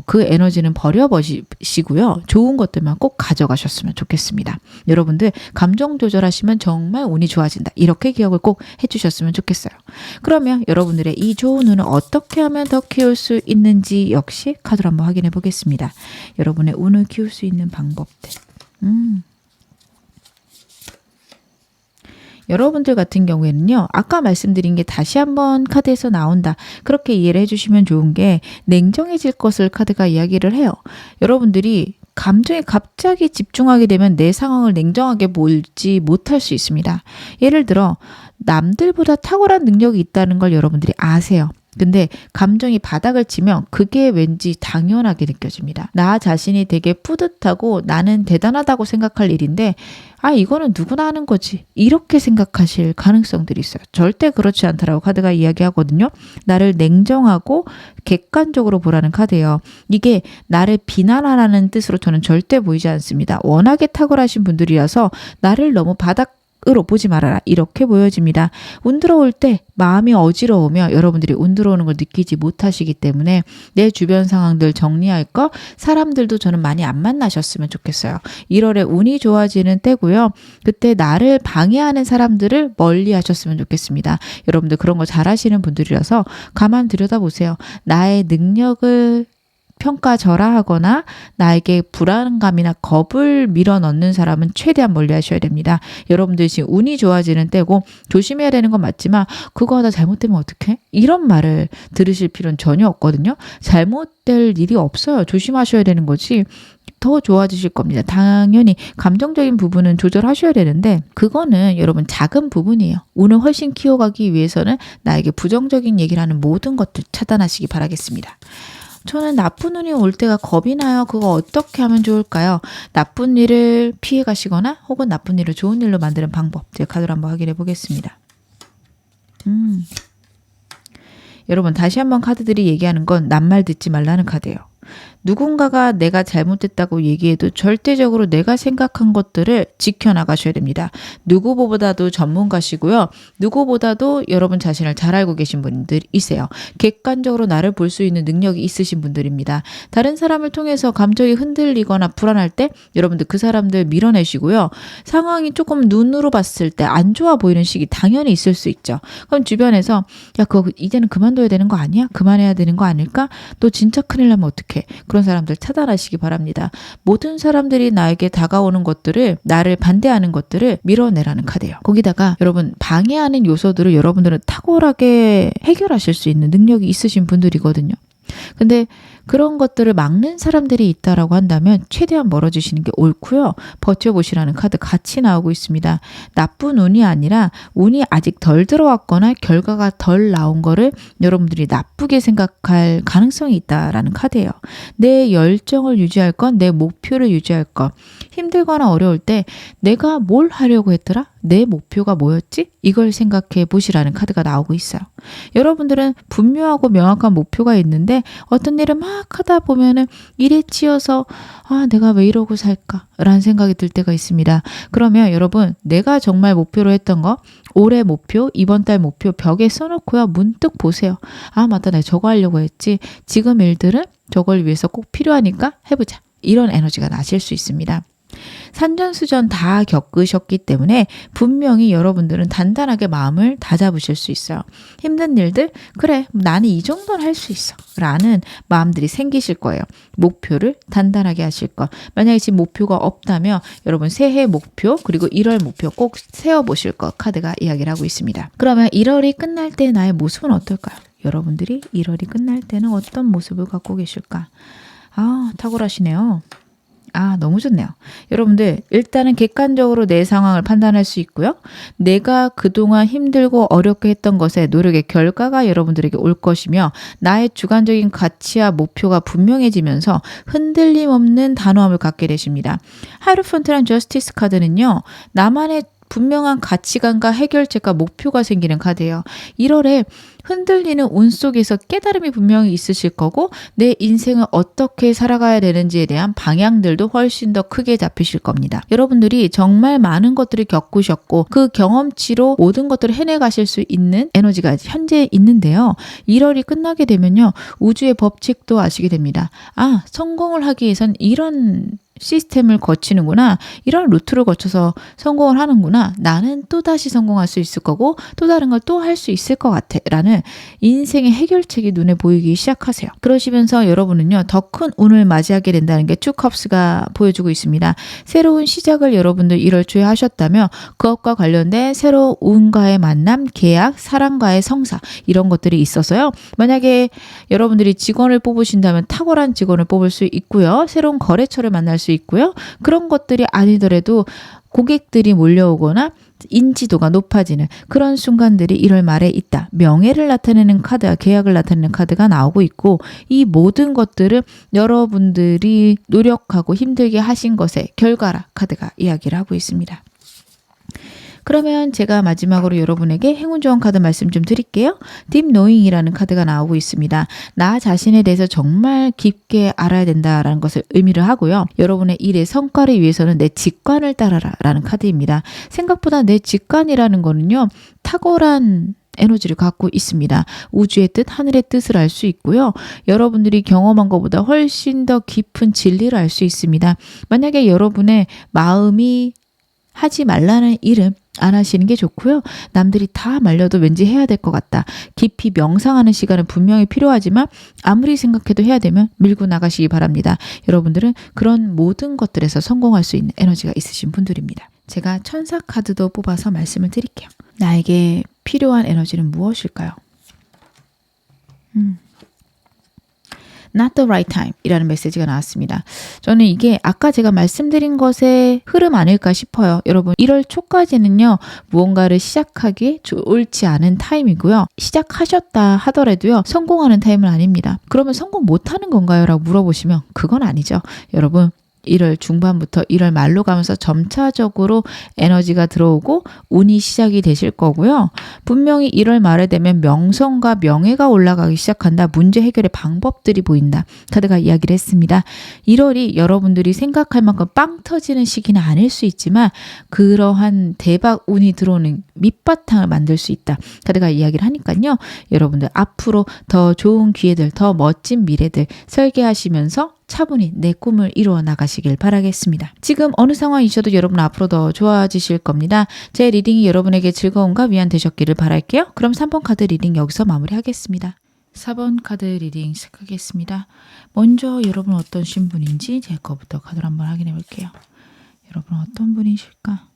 Speaker 1: 그 에너지는 버려버리시고요. 좋은 것들만 꼭 가져가셨으면 좋겠습니다. 여러분들 감정 조절하시면 정말 운이 좋아진다. 이렇게 기억을 꼭 해주셨으면 좋겠어요. 그러면 여러분들의 이 좋은 운을 어떻게 하면 더 키울 수 있는지 역시 카드로 한번 확인해 보겠습니다. 여러분의 운을 키울 수 있는 방법들. 여러분들 같은 경우에는요, 아까 말씀드린 게 다시 한번 카드에서 나온다. 그렇게 이해를 해주시면 좋은 게 냉정해질 것을 카드가 이야기를 해요. 여러분들이 감정에 갑자기 집중하게 되면 내 상황을 냉정하게 보지 못할 수 있습니다. 예를 들어 남들보다 탁월한 능력이 있다는 걸 여러분들이 아세요. 근데 감정이 바닥을 치면 그게 왠지 당연하게 느껴집니다. 나 자신이 되게 뿌듯하고 나는 대단하다고 생각할 일인데 이거는 누구나 하는 거지. 이렇게 생각하실 가능성들이 있어요. 절대 그렇지 않다라고 카드가 이야기하거든요. 나를 냉정하고 객관적으로 보라는 카드예요. 이게 나를 비난하라는 뜻으로 저는 절대 보이지 않습니다. 워낙에 탁월하신 분들이라서 나를 너무 바닥으로 보지 말아라. 이렇게 보여집니다. 운 들어올 때 마음이 어지러우며 여러분들이 운 들어오는 걸 느끼지 못하시기 때문에 내 주변 상황들 정리할 거, 사람들도 저는 많이 안 만나셨으면 좋겠어요. 1월에 운이 좋아지는 때고요. 그때 나를 방해하는 사람들을 멀리 하셨으면 좋겠습니다. 여러분들 그런 거 잘하시는 분들이라서 가만 들여다보세요. 나의 능력을 평가절하하거나 나에게 불안감이나 겁을 밀어넣는 사람은 최대한 멀리 하셔야 됩니다. 여러분들 지금 운이 좋아지는 때고 조심해야 되는 건 맞지만 그거 하다 잘못되면 어떡해? 이런 말을 들으실 필요는 전혀 없거든요. 잘못될 일이 없어요. 조심하셔야 되는 거지. 더 좋아지실 겁니다. 당연히 감정적인 부분은 조절하셔야 되는데 그거는 여러분 작은 부분이에요. 운을 훨씬 키워가기 위해서는 나에게 부정적인 얘기를 하는 모든 것들 차단하시기 바라겠습니다. 저는 나쁜 운이 올 때가 겁이 나요. 그거 어떻게 하면 좋을까요? 나쁜 일을 피해 가시거나 혹은 나쁜 일을 좋은 일로 만드는 방법. 제가 카드를 한번 확인해 보겠습니다. 여러분 다시 한번 카드들이 얘기하는 건 낱말 듣지 말라는 카드예요. 누군가가 내가 잘못했다고 얘기해도 절대적으로 내가 생각한 것들을 지켜나가셔야 됩니다. 누구보다도 전문가시고요. 누구보다도 여러분 자신을 잘 알고 계신 분들이세요. 객관적으로 나를 볼 수 있는 능력이 있으신 분들입니다. 다른 사람을 통해서 감정이 흔들리거나 불안할 때 여러분들 그 사람들 밀어내시고요. 상황이 조금 눈으로 봤을 때 안 좋아 보이는 시기 당연히 있을 수 있죠. 그럼 주변에서 야 그거 이제는 그만둬야 되는 거 아니야? 그만해야 되는 거 아닐까? 너 진짜 큰일 나면 어떡해? 그런 사람들 차단하시기 바랍니다. 모든 사람들이 나에게 다가오는 것들을 나를 반대하는 것들을 밀어내라는 카드예요. 거기다가 여러분 방해하는 요소들을 여러분들은 탁월하게 해결하실 수 있는 능력이 있으신 분들이거든요. 근데 그런 것들을 막는 사람들이 있다라고 한다면 최대한 멀어지시는 게 옳고요. 버텨보시라는 카드 같이 나오고 있습니다. 나쁜 운이 아니라 운이 아직 덜 들어왔거나 결과가 덜 나온 거를 여러분들이 나쁘게 생각할 가능성이 있다라는 카드예요. 내 열정을 유지할 건, 내 목표를 유지할 건. 힘들거나 어려울 때 내가 뭘 하려고 했더라? 내 목표가 뭐였지? 이걸 생각해 보시라는 카드가 나오고 있어요. 여러분들은 분명하고 명확한 목표가 있는데 어떤 일을 막 하다 보면은 일에 치여서 내가 왜 이러고 살까? 라는 생각이 들 때가 있습니다. 그러면 여러분 내가 정말 목표로 했던 거 올해 목표, 이번 달 목표 벽에 써놓고요. 문득 보세요. 맞다. 내가 저거 하려고 했지. 지금 일들은 저걸 위해서 꼭 필요하니까 해보자. 이런 에너지가 나실 수 있습니다. 산전수전 다 겪으셨기 때문에 분명히 여러분들은 단단하게 마음을 다잡으실 수 있어요. 힘든 일들 그래 나는 이 정도는 할 수 있어 라는 마음들이 생기실 거예요. 목표를 단단하게 하실 것. 만약에 지금 목표가 없다면 여러분 새해 목표 그리고 1월 목표 꼭 세워보실 것 카드가 이야기를 하고 있습니다. 그러면 1월이 끝날 때 나의 모습은 어떨까요? 여러분들이 1월이 끝날 때는 어떤 모습을 갖고 계실까? 탁월하시네요. 너무 좋네요. 여러분들 일단은 객관적으로 내 상황을 판단할 수 있고요. 내가 그동안 힘들고 어렵게 했던 것의 노력의 결과가 여러분들에게 올 것이며 나의 주관적인 가치와 목표가 분명해지면서 흔들림 없는 단호함을 갖게 되십니다. 하이로펀트란 저스티스 카드는요. 나만의 분명한 가치관과 해결책과 목표가 생기는 카드예요. 1월에 흔들리는 운 속에서 깨달음이 분명히 있으실 거고 내 인생을 어떻게 살아가야 되는지에 대한 방향들도 훨씬 더 크게 잡히실 겁니다. 여러분들이 정말 많은 것들을 겪으셨고 그 경험치로 모든 것들을 해내가실 수 있는 에너지가 현재 있는데요. 1월이 끝나게 되면요. 우주의 법칙도 아시게 됩니다. 성공을 하기 위해선 이런 시스템을 거치는구나. 이런 루트를 거쳐서 성공을 하는구나. 나는 또다시 성공할 수 있을 거고 또 다른 걸 또 할 수 있을 것 같아. 라는 인생의 해결책이 눈에 보이기 시작하세요. 그러시면서 여러분은요. 더 큰 운을 맞이하게 된다는 게 투컵스가 보여주고 있습니다. 새로운 시작을 여러분들 1월 초에 하셨다면 그것과 관련된 새로운 운과의 만남, 계약, 사랑과의 성사 이런 것들이 있어서요. 만약에 여러분들이 직원을 뽑으신다면 탁월한 직원을 뽑을 수 있고요. 새로운 거래처를 만날 수 있고요. 그런 것들이 아니더라도 고객들이 몰려오거나 인지도가 높아지는 그런 순간들이 1월 말에 있다. 명예를 나타내는 카드와 계약을 나타내는 카드가 나오고 있고 이 모든 것들은 여러분들이 노력하고 힘들게 하신 것의 결과라 카드가 이야기를 하고 있습니다. 그러면 제가 마지막으로 여러분에게 행운 조언 카드 말씀 좀 드릴게요. Deep Knowing이라는 카드가 나오고 있습니다. 나 자신에 대해서 정말 깊게 알아야 된다라는 것을 의미를 하고요. 여러분의 일의 성과를 위해서는 내 직관을 따라라 라는 카드입니다. 생각보다 내 직관이라는 거는요. 탁월한 에너지를 갖고 있습니다. 우주의 뜻, 하늘의 뜻을 알 수 있고요. 여러분들이 경험한 것보다 훨씬 더 깊은 진리를 알 수 있습니다. 만약에 여러분의 마음이 하지 말라는 일은 안 하시는 게 좋고요. 남들이 다 말려도 왠지 해야 될 것 같다. 깊이 명상하는 시간은 분명히 필요하지만 아무리 생각해도 해야 되면 밀고 나가시기 바랍니다. 여러분들은 그런 모든 것들에서 성공할 수 있는 에너지가 있으신 분들입니다. 제가 천사 카드도 뽑아서 말씀을 드릴게요. 나에게 필요한 에너지는 무엇일까요? Not the right time 이라는 메시지가 나왔습니다. 저는 이게 아까 제가 말씀드린 것의 흐름 아닐까 싶어요. 여러분 1월 초까지는요. 무언가를 시작하기 옳지 않은 타임이고요. 시작하셨다 하더라도요. 성공하는 타임은 아닙니다. 그러면 성공 못하는 건가요? 라고 물어보시면 그건 아니죠. 여러분 1월 중반부터 1월 말로 가면서 점차적으로 에너지가 들어오고 운이 시작이 되실 거고요. 분명히 1월 말에 되면 명성과 명예가 올라가기 시작한다. 문제 해결의 방법들이 보인다. 카드가 이야기를 했습니다. 1월이 여러분들이 생각할 만큼 빵 터지는 시기는 아닐 수 있지만 그러한 대박 운이 들어오는 밑바탕을 만들 수 있다. 카드가 이야기를 하니까요. 여러분들 앞으로 더 좋은 기회들, 더 멋진 미래들 설계하시면서 차분히 내 꿈을 이루어 나가시길 바라겠습니다. 지금 어느 상황이셔도 여러분 앞으로 더 좋아지실 겁니다. 제 리딩이 여러분에게 즐거움과 위안 되셨기를 바랄게요. 그럼 3번 카드 리딩 여기서 마무리하겠습니다. 4번 카드 리딩 시작하겠습니다. 먼저 여러분 어떤 신분인지 제 거부터 카드를 한번 확인해 볼게요. 여러분 어떤 분이실까?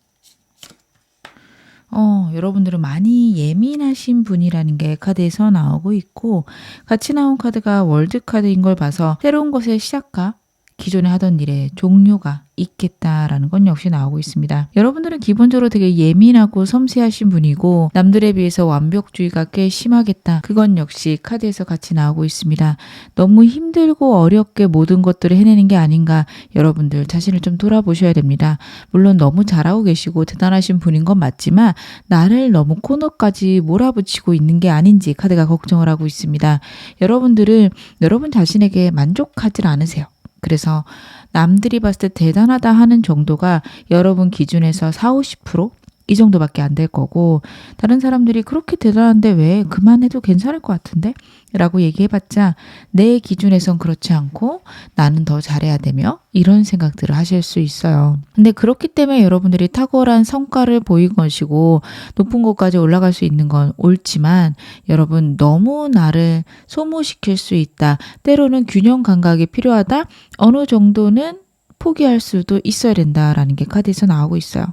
Speaker 1: 여러분들은 많이 예민하신 분이라는 게 카드에서 나오고 있고 같이 나온 카드가 월드 카드인 걸 봐서 새로운 것의 시작과 기존에 하던 일의 종료가 있겠다라는 건 역시 나오고 있습니다. 여러분들은 기본적으로 되게 예민하고 섬세하신 분이고 남들에 비해서 완벽주의가 꽤 심하겠다. 그건 역시 카드에서 같이 나오고 있습니다. 너무 힘들고 어렵게 모든 것들을 해내는 게 아닌가 여러분들 자신을 좀 돌아보셔야 됩니다. 물론 너무 잘하고 계시고 대단하신 분인 건 맞지만 나를 너무 코너까지 몰아붙이고 있는 게 아닌지 카드가 걱정을 하고 있습니다. 여러분들은 여러분 자신에게 만족하지 않으세요. 그래서 남들이 봤을 때 대단하다 하는 정도가 여러분 기준에서 40-50% 이 정도밖에 안 될 거고 다른 사람들이 그렇게 대단한데 왜 그만해도 괜찮을 것 같은데? 라고 얘기해봤자 내 기준에선 그렇지 않고 나는 더 잘해야 되며 이런 생각들을 하실 수 있어요. 근데 그렇기 때문에 여러분들이 탁월한 성과를 보인 것이고 높은 곳까지 올라갈 수 있는 건 옳지만 여러분 너무 나를 소모시킬 수 있다. 때로는 균형 감각이 필요하다. 어느 정도는 포기할 수도 있어야 된다라는 게 카드에서 나오고 있어요.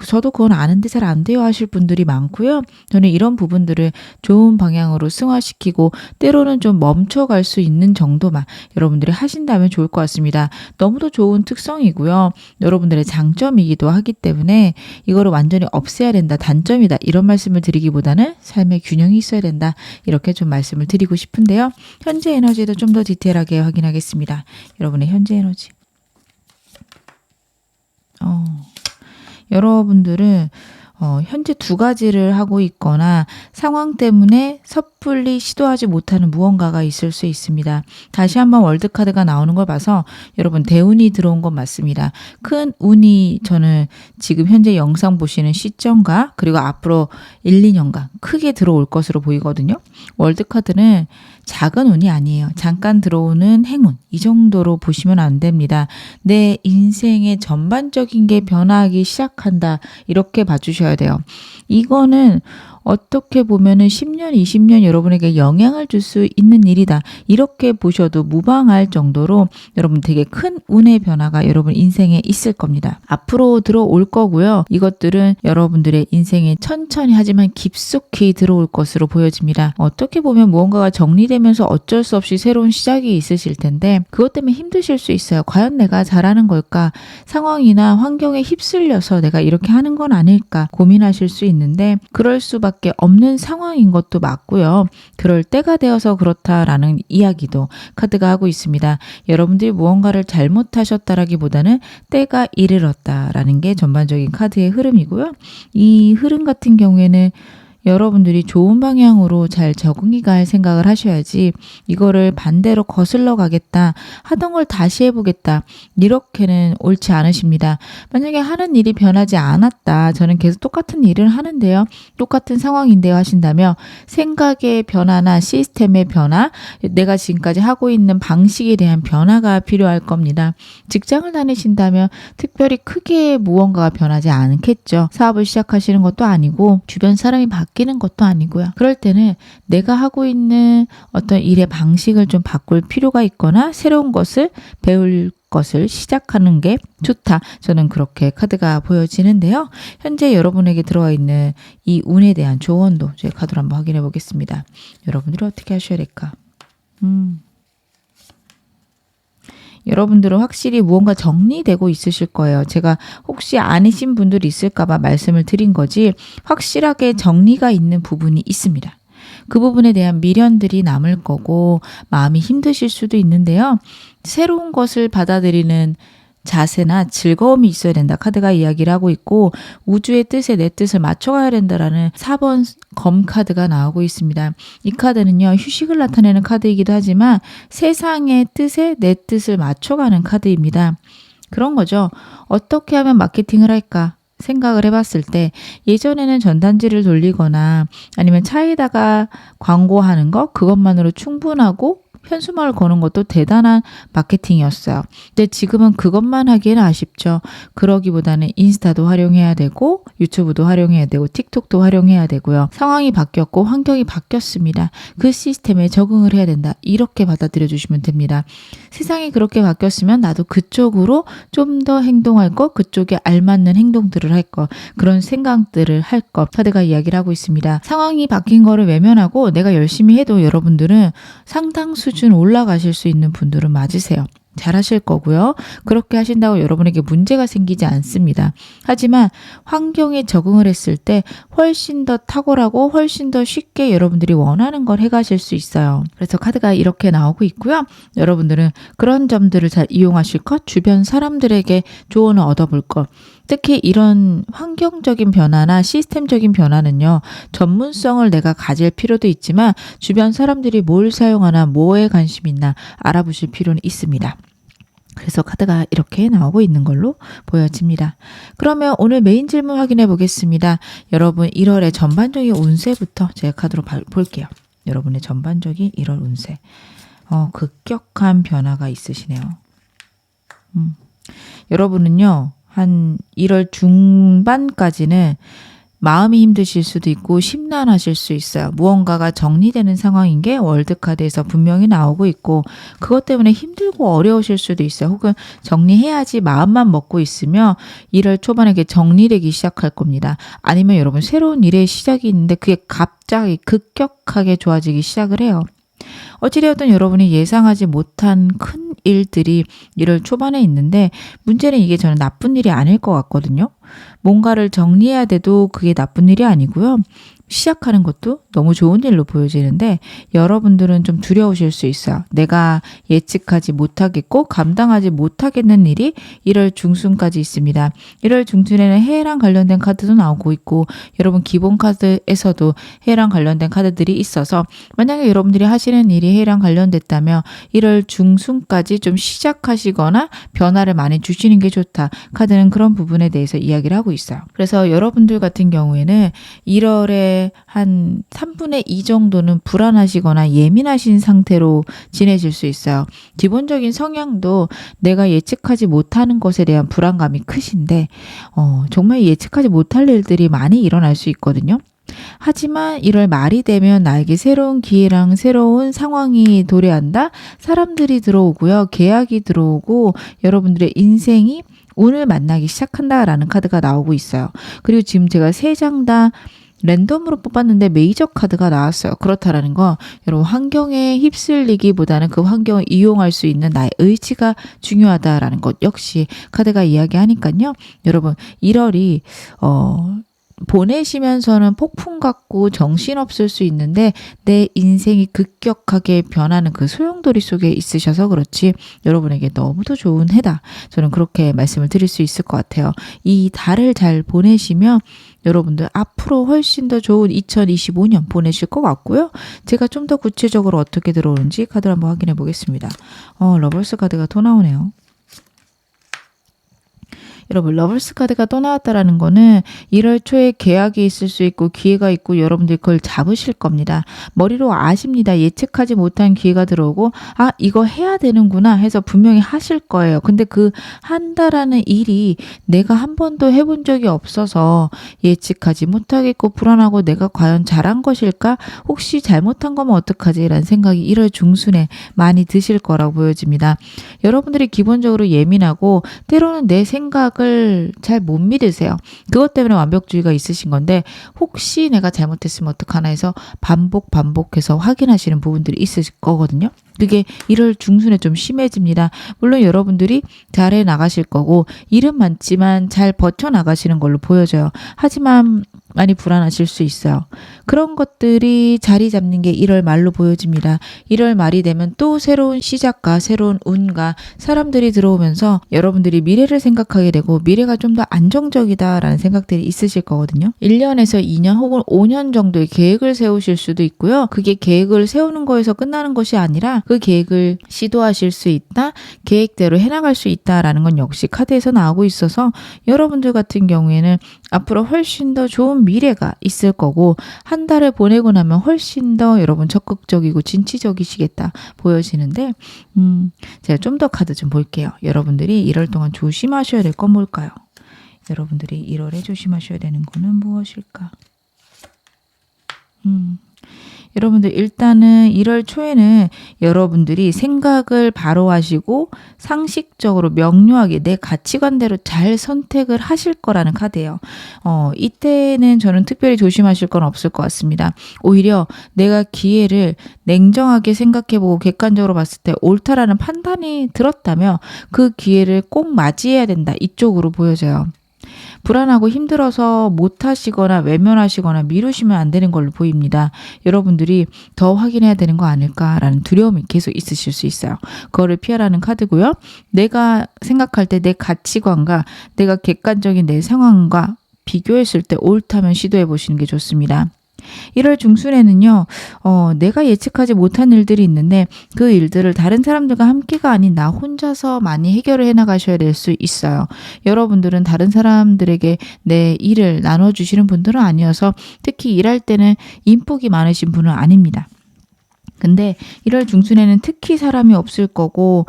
Speaker 1: 저도 그건 아는데 잘 안 돼요 하실 분들이 많고요. 저는 이런 부분들을 좋은 방향으로 승화시키고 때로는 좀 멈춰갈 수 있는 정도만 여러분들이 하신다면 좋을 것 같습니다. 너무도 좋은 특성이고요. 여러분들의 장점이기도 하기 때문에 이거를 완전히 없애야 된다, 단점이다 이런 말씀을 드리기보다는 삶의 균형이 있어야 된다 이렇게 좀 말씀을 드리고 싶은데요. 현재 에너지도 좀 더 디테일하게 확인하겠습니다. 여러분의 현재 에너지. 여러분들은 현재 두 가지를 하고 있거나 상황 때문에 섣불리 시도하지 못하는 무언가가 있을 수 있습니다. 다시 한번 월드카드가 나오는 걸 봐서 여러분 대운이 들어온 건 맞습니다. 큰 운이 저는 지금 현재 영상 보시는 시점과 그리고 앞으로 1-2년간 크게 들어올 것으로 보이거든요. 월드카드는 작은 운이 아니에요. 잠깐 들어오는 행운. 이 정도로 보시면 안 됩니다. 내 인생의 전반적인 게 변화하기 시작한다. 이렇게 봐주셔야 돼요. 이거는 어떻게 보면은 10년, 20년 여러분에게 영향을 줄 수 있는 일이다. 이렇게 보셔도 무방할 정도로 여러분 되게 큰 운의 변화가 여러분 인생에 있을 겁니다. 앞으로 들어올 거고요. 이것들은 여러분들의 인생에 천천히 하지만 깊숙이 들어올 것으로 보여집니다. 어떻게 보면 무언가가 정리되면서 어쩔 수 없이 새로운 시작이 있으실 텐데 그것 때문에 힘드실 수 있어요. 과연 내가 잘하는 걸까? 상황이나 환경에 휩쓸려서 내가 이렇게 하는 건 아닐까 고민하실 수 있는데 그럴 수밖에 없는 상황인 것도 맞고요. 그럴 때가 되어서 그렇다라는 이야기도 카드가 하고 있습니다. 여러분들이 무언가를 잘못하셨다라기보다는 때가 이르렀다라는 게 전반적인 카드의 흐름이고요. 이 흐름 같은 경우에는 여러분들이 좋은 방향으로 잘 적응이 갈 생각을 하셔야지 이거를 반대로 거슬러 가겠다, 하던 걸 다시 해보겠다 이렇게는 옳지 않으십니다. 만약에 하는 일이 변하지 않았다, 저는 계속 똑같은 일을 하는데요, 똑같은 상황인데요 하신다면 생각의 변화나 시스템의 변화, 내가 지금까지 하고 있는 방식에 대한 변화가 필요할 겁니다. 직장을 다니신다면 특별히 크게 무언가가 변하지 않겠죠. 사업을 시작하시는 것도 아니고 주변 사람이 바뀌는 것도 아니고요. 그럴 때는 내가 하고 있는 어떤 일의 방식을 좀 바꿀 필요가 있거나 새로운 것을 배울 것을 시작하는 게 좋다. 저는 그렇게 카드가 보여지는데요. 현재 여러분에게 들어와 있는 이 운에 대한 조언도 제 카드로 한번 확인해 보겠습니다. 여러분들이 어떻게 하셔야 될까? 여러분들은 확실히 무언가 정리되고 있으실 거예요. 제가 혹시 아니신 분들이 있을까봐 말씀을 드린 거지 확실하게 정리가 있는 부분이 있습니다. 그 부분에 대한 미련들이 남을 거고 마음이 힘드실 수도 있는데요. 새로운 것을 받아들이는 자세나 즐거움이 있어야 된다. 카드가 이야기를 하고 있고 우주의 뜻에 내 뜻을 맞춰가야 된다라는 4번 검 카드가 나오고 있습니다. 이 카드는요. 휴식을 나타내는 카드이기도 하지만 세상의 뜻에 내 뜻을 맞춰가는 카드입니다. 그런 거죠. 어떻게 하면 마케팅을 할까? 생각을 해봤을 때 예전에는 전단지를 돌리거나 아니면 차에다가 광고하는 거 그것만으로 충분하고 현수막을 거는 것도 대단한 마케팅이었어요. 근데 지금은 그것만 하기에는 아쉽죠. 그러기보다는 인스타도 활용해야 되고 유튜브도 활용해야 되고 틱톡도 활용해야 되고요. 상황이 바뀌었고 환경이 바뀌었습니다. 그 시스템에 적응을 해야 된다. 이렇게 받아들여 주시면 됩니다. 세상이 그렇게 바뀌었으면 나도 그쪽으로 좀 더 행동할 것, 그쪽에 알맞는 행동들을 할 것, 그런 생각들을 할 것. 카드가 이야기를 하고 있습니다. 상황이 바뀐 거를 외면하고 내가 열심히 해도 여러분들은 상당수 수준 올라가실 수 있는 분들은 맞으세요. 잘하실 거고요. 그렇게 하신다고 여러분에게 문제가 생기지 않습니다. 하지만 환경에 적응을 했을 때 훨씬 더 탁월하고 훨씬 더 쉽게 여러분들이 원하는 걸 해가실 수 있어요. 그래서 카드가 이렇게 나오고 있고요. 여러분들은 그런 점들을 잘 이용하실 것, 주변 사람들에게 조언을 얻어볼 것, 특히 이런 환경적인 변화나 시스템적인 변화는요. 전문성을 내가 가질 필요도 있지만 주변 사람들이 뭘 사용하나 뭐에 관심이 있나 알아보실 필요는 있습니다. 그래서 카드가 이렇게 나오고 있는 걸로 보여집니다. 그러면 오늘 메인 질문 확인해 보겠습니다. 여러분 1월의 전반적인 운세부터 제가 카드로 볼게요. 여러분의 전반적인 1월 운세. 급격한 변화가 있으시네요. 여러분은요. 한 1월 중반까지는 마음이 힘드실 수도 있고 심란하실 수 있어요. 무언가가 정리되는 상황인 게 월드카드에서 분명히 나오고 있고 그것 때문에 힘들고 어려우실 수도 있어요. 혹은 정리해야지 마음만 먹고 있으면 1월 초반에 정리되기 시작할 겁니다. 아니면 여러분 새로운 일의 시작이 있는데 그게 갑자기 급격하게 좋아지기 시작을 해요. 어찌되었든 여러분이 예상하지 못한 큰 일들이 1월 초반에 있는데 문제는 이게 저는 나쁜 일이 아닐 것 같거든요. 뭔가를 정리해야 돼도 그게 나쁜 일이 아니고요. 시작하는 것도 너무 좋은 일로 보여지는데 여러분들은 좀 두려우실 수 있어요. 내가 예측하지 못하겠고 감당하지 못하겠는 일이 1월 중순까지 있습니다. 1월 중순에는 해랑 관련된 카드도 나오고 있고 여러분 기본 카드에서도 해랑 관련된 카드들이 있어서 만약에 여러분들이 하시는 일이 해랑 관련됐다면 1월 중순까지 좀 시작하시거나 변화를 많이 주시는 게 좋다. 카드는 그런 부분에 대해서 이야기 이야기를 하고 있어요. 그래서 여러분들 같은 경우에는 1월에 한 3분의 2 정도는 불안하시거나 예민하신 상태로 지내실 수 있어요. 기본적인 성향도 내가 예측하지 못하는 것에 대한 불안감이 크신데 정말 예측하지 못할 일들이 많이 일어날 수 있거든요. 하지만 1월 말이 되면 나에게 새로운 기회랑 새로운 상황이 도래한다. 사람들이 들어오고요. 계약이 들어오고 여러분들의 인생이 운을 만나기 시작한다라는 카드가 나오고 있어요. 그리고 지금 제가 3장 다 랜덤으로 뽑았는데 메이저 카드가 나왔어요. 그렇다라는 거 여러분 환경에 휩쓸리기보다는 그 환경을 이용할 수 있는 나의 의지가 중요하다라는 것 역시 카드가 이야기하니까요. 여러분 1월이 보내시면서는 폭풍 같고 정신없을 수 있는데 내 인생이 급격하게 변하는 그 소용돌이 속에 있으셔서 그렇지 여러분에게 너무도 좋은 해다. 저는 그렇게 말씀을 드릴 수 있을 것 같아요. 이 달을 잘 보내시면 여러분들 앞으로 훨씬 더 좋은 2025년 보내실 것 같고요. 제가 좀 더 구체적으로 어떻게 들어오는지 카드를 한번 확인해 보겠습니다. 러버스 카드가 또 나오네요. 여러분 러버스 카드가 또 나왔다라는 거는 1월 초에 계약이 있을 수 있고 기회가 있고 여러분들이 그걸 잡으실 겁니다. 머리로 아십니다. 예측하지 못한 기회가 들어오고 이거 해야 되는구나 해서 분명히 하실 거예요. 근데 그 한다라는 일이 내가 한 번도 해본 적이 없어서 예측하지 못하겠고 불안하고 내가 과연 잘한 것일까? 혹시 잘못한 거면 어떡하지? 라는 생각이 1월 중순에 많이 드실 거라고 보여집니다. 여러분들이 기본적으로 예민하고 때로는 내 생각을 잘 못 믿으세요. 그것 때문에 완벽주의가 있으신 건데 혹시 내가 잘못했으면 어떡하나 해서 반복해서 확인하시는 부분들이 있으실 거거든요. 그게 1월 중순에 좀 심해집니다. 물론 여러분들이 잘해 나가실 거고 일은 많지만 잘 버텨나가시는 걸로 보여져요. 하지만 많이 불안하실 수 있어요. 그런 것들이 자리 잡는 게 1월 말로 보여집니다. 1월 말이 되면 또 새로운 시작과 새로운 운과 사람들이 들어오면서 여러분들이 미래를 생각하게 되고 미래가 좀 더 안정적이다라는 생각들이 있으실 거거든요. 1년에서 2년 혹은 5년 정도의 계획을 세우실 수도 있고요. 그게 계획을 세우는 거에서 끝나는 것이 아니라 그 계획을 시도하실 수 있다, 계획대로 해나갈 수 있다라는 건 역시 카드에서 나오고 있어서 여러분들 같은 경우에는 앞으로 훨씬 더 좋은 미래가 있을 거고 한 달을 보내고 나면 훨씬 더 여러분 적극적이고 진취적이시겠다 보여지는데 제가 좀 더 카드 좀 볼게요. 여러분들이 1월 동안 조심하셔야 될 건 뭘까요? 여러분들이 1월에 조심하셔야 되는 거는 무엇일까? 여러분들 일단은 1월 초에는 여러분들이 생각을 바로 하시고 상식적으로 명료하게 내 가치관대로 잘 선택을 하실 거라는 카드예요. 이때는 저는 특별히 조심하실 건 없을 것 같습니다. 오히려 내가 기회를 냉정하게 생각해보고 객관적으로 봤을 때 옳다라는 판단이 들었다면 그 기회를 꼭 맞이해야 된다. 이쪽으로 보여져요. 불안하고 힘들어서 못하시거나 외면하시거나 미루시면 안 되는 걸로 보입니다. 여러분들이 더 확인해야 되는 거 아닐까라는 두려움이 계속 있으실 수 있어요. 그거를 피하라는 카드고요. 내가 생각할 때 내 가치관과 내가 객관적인 내 상황과 비교했을 때 옳다면 시도해 보시는 게 좋습니다. 1월 중순에는요. 내가 예측하지 못한 일들이 있는데 그 일들을 다른 사람들과 함께가 아닌 나 혼자서 많이 해결을 해나가셔야 될 수 있어요. 여러분들은 다른 사람들에게 내 일을 나눠주시는 분들은 아니어서 특히 일할 때는 인복이 많으신 분은 아닙니다. 근데 1월 중순에는 특히 사람이 없을 거고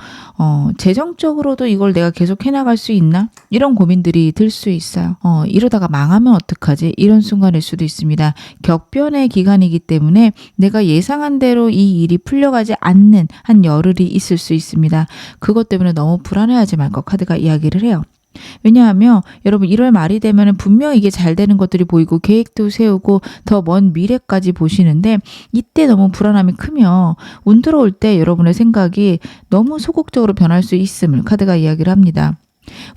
Speaker 1: 재정적으로도 이걸 내가 계속 해나갈 수 있나? 이런 고민들이 들 수 있어요. 이러다가 망하면 어떡하지? 이런 순간일 수도 있습니다. 격변의 기간이기 때문에 내가 예상한 대로 이 일이 풀려가지 않는 한 열흘이 있을 수 있습니다. 그것 때문에 너무 불안해하지 말고 카드가 이야기를 해요. 왜냐하면 여러분 1월 말이 되면 분명 이게 잘 되는 것들이 보이고 계획도 세우고 더 먼 미래까지 보시는데 이때 너무 불안함이 크면 운 들어올 때 여러분의 생각이 너무 소극적으로 변할 수 있음을 카드가 이야기를 합니다.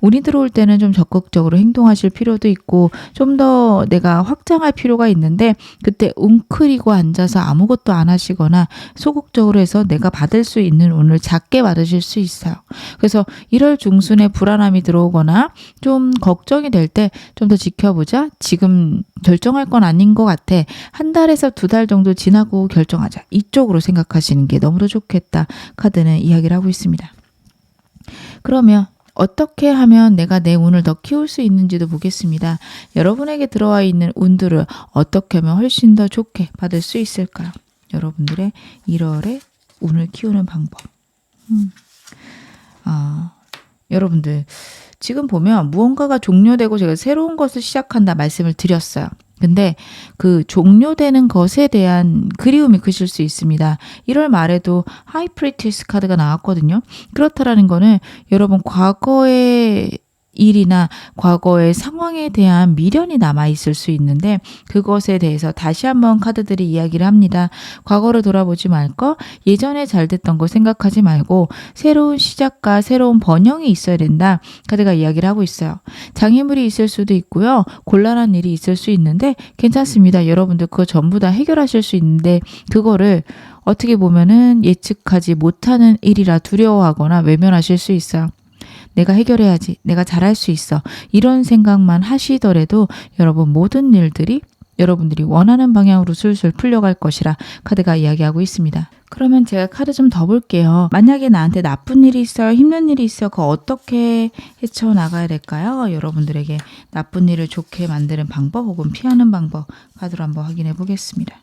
Speaker 1: 운이 들어올 때는 좀 적극적으로 행동하실 필요도 있고 좀 더 내가 확장할 필요가 있는데 그때 웅크리고 앉아서 아무것도 안 하시거나 소극적으로 해서 내가 받을 수 있는 운을 작게 받으실 수 있어요. 그래서 1월 중순에 불안함이 들어오거나 좀 걱정이 될 때 좀 더 지켜보자. 지금 결정할 건 아닌 것 같아. 한 달에서 2달 정도 지나고 결정하자. 이쪽으로 생각하시는 게 너무도 좋겠다. 카드는 이야기를 하고 있습니다. 그러면 어떻게 하면 내가 내 운을 더 키울 수 있는지도 보겠습니다. 여러분에게 들어와 있는 운들을 어떻게 하면 훨씬 더 좋게 받을 수 있을까요? 여러분들의 1월에 운을 키우는 방법. 여러분들 지금 보면 무언가가 종료되고 제가 새로운 것을 시작한다 말씀을 드렸어요. 근데 그 종료되는 것에 대한 그리움이 크실 수 있습니다. 1월 말에도 하이프리티스 카드가 나왔거든요. 그렇다라는 거는 여러분 과거의 일이나 과거의 상황에 대한 미련이 남아있을 수 있는데 그것에 대해서 다시 한번 카드들이 이야기를 합니다. 과거를 돌아보지 말고 예전에 잘 됐던 거 생각하지 말고 새로운 시작과 새로운 번영이 있어야 된다. 카드가 이야기를 하고 있어요. 장애물이 있을 수도 있고요. 곤란한 일이 있을 수 있는데 괜찮습니다. 여러분들 그거 전부 다 해결하실 수 있는데 그거를 어떻게 보면은 예측하지 못하는 일이라 두려워하거나 외면하실 수 있어요. 내가 해결해야지. 내가 잘할 수 있어. 이런 생각만 하시더라도 여러분 모든 일들이 여러분들이 원하는 방향으로 술술 풀려갈 것이라 카드가 이야기하고 있습니다. 그러면 제가 카드 좀 더 볼게요. 만약에 나한테 나쁜 일이 있어요. 힘든 일이 있어요. 그거 어떻게 헤쳐나가야 될까요? 여러분들에게 나쁜 일을 좋게 만드는 방법 혹은 피하는 방법 카드로 한번 확인해 보겠습니다.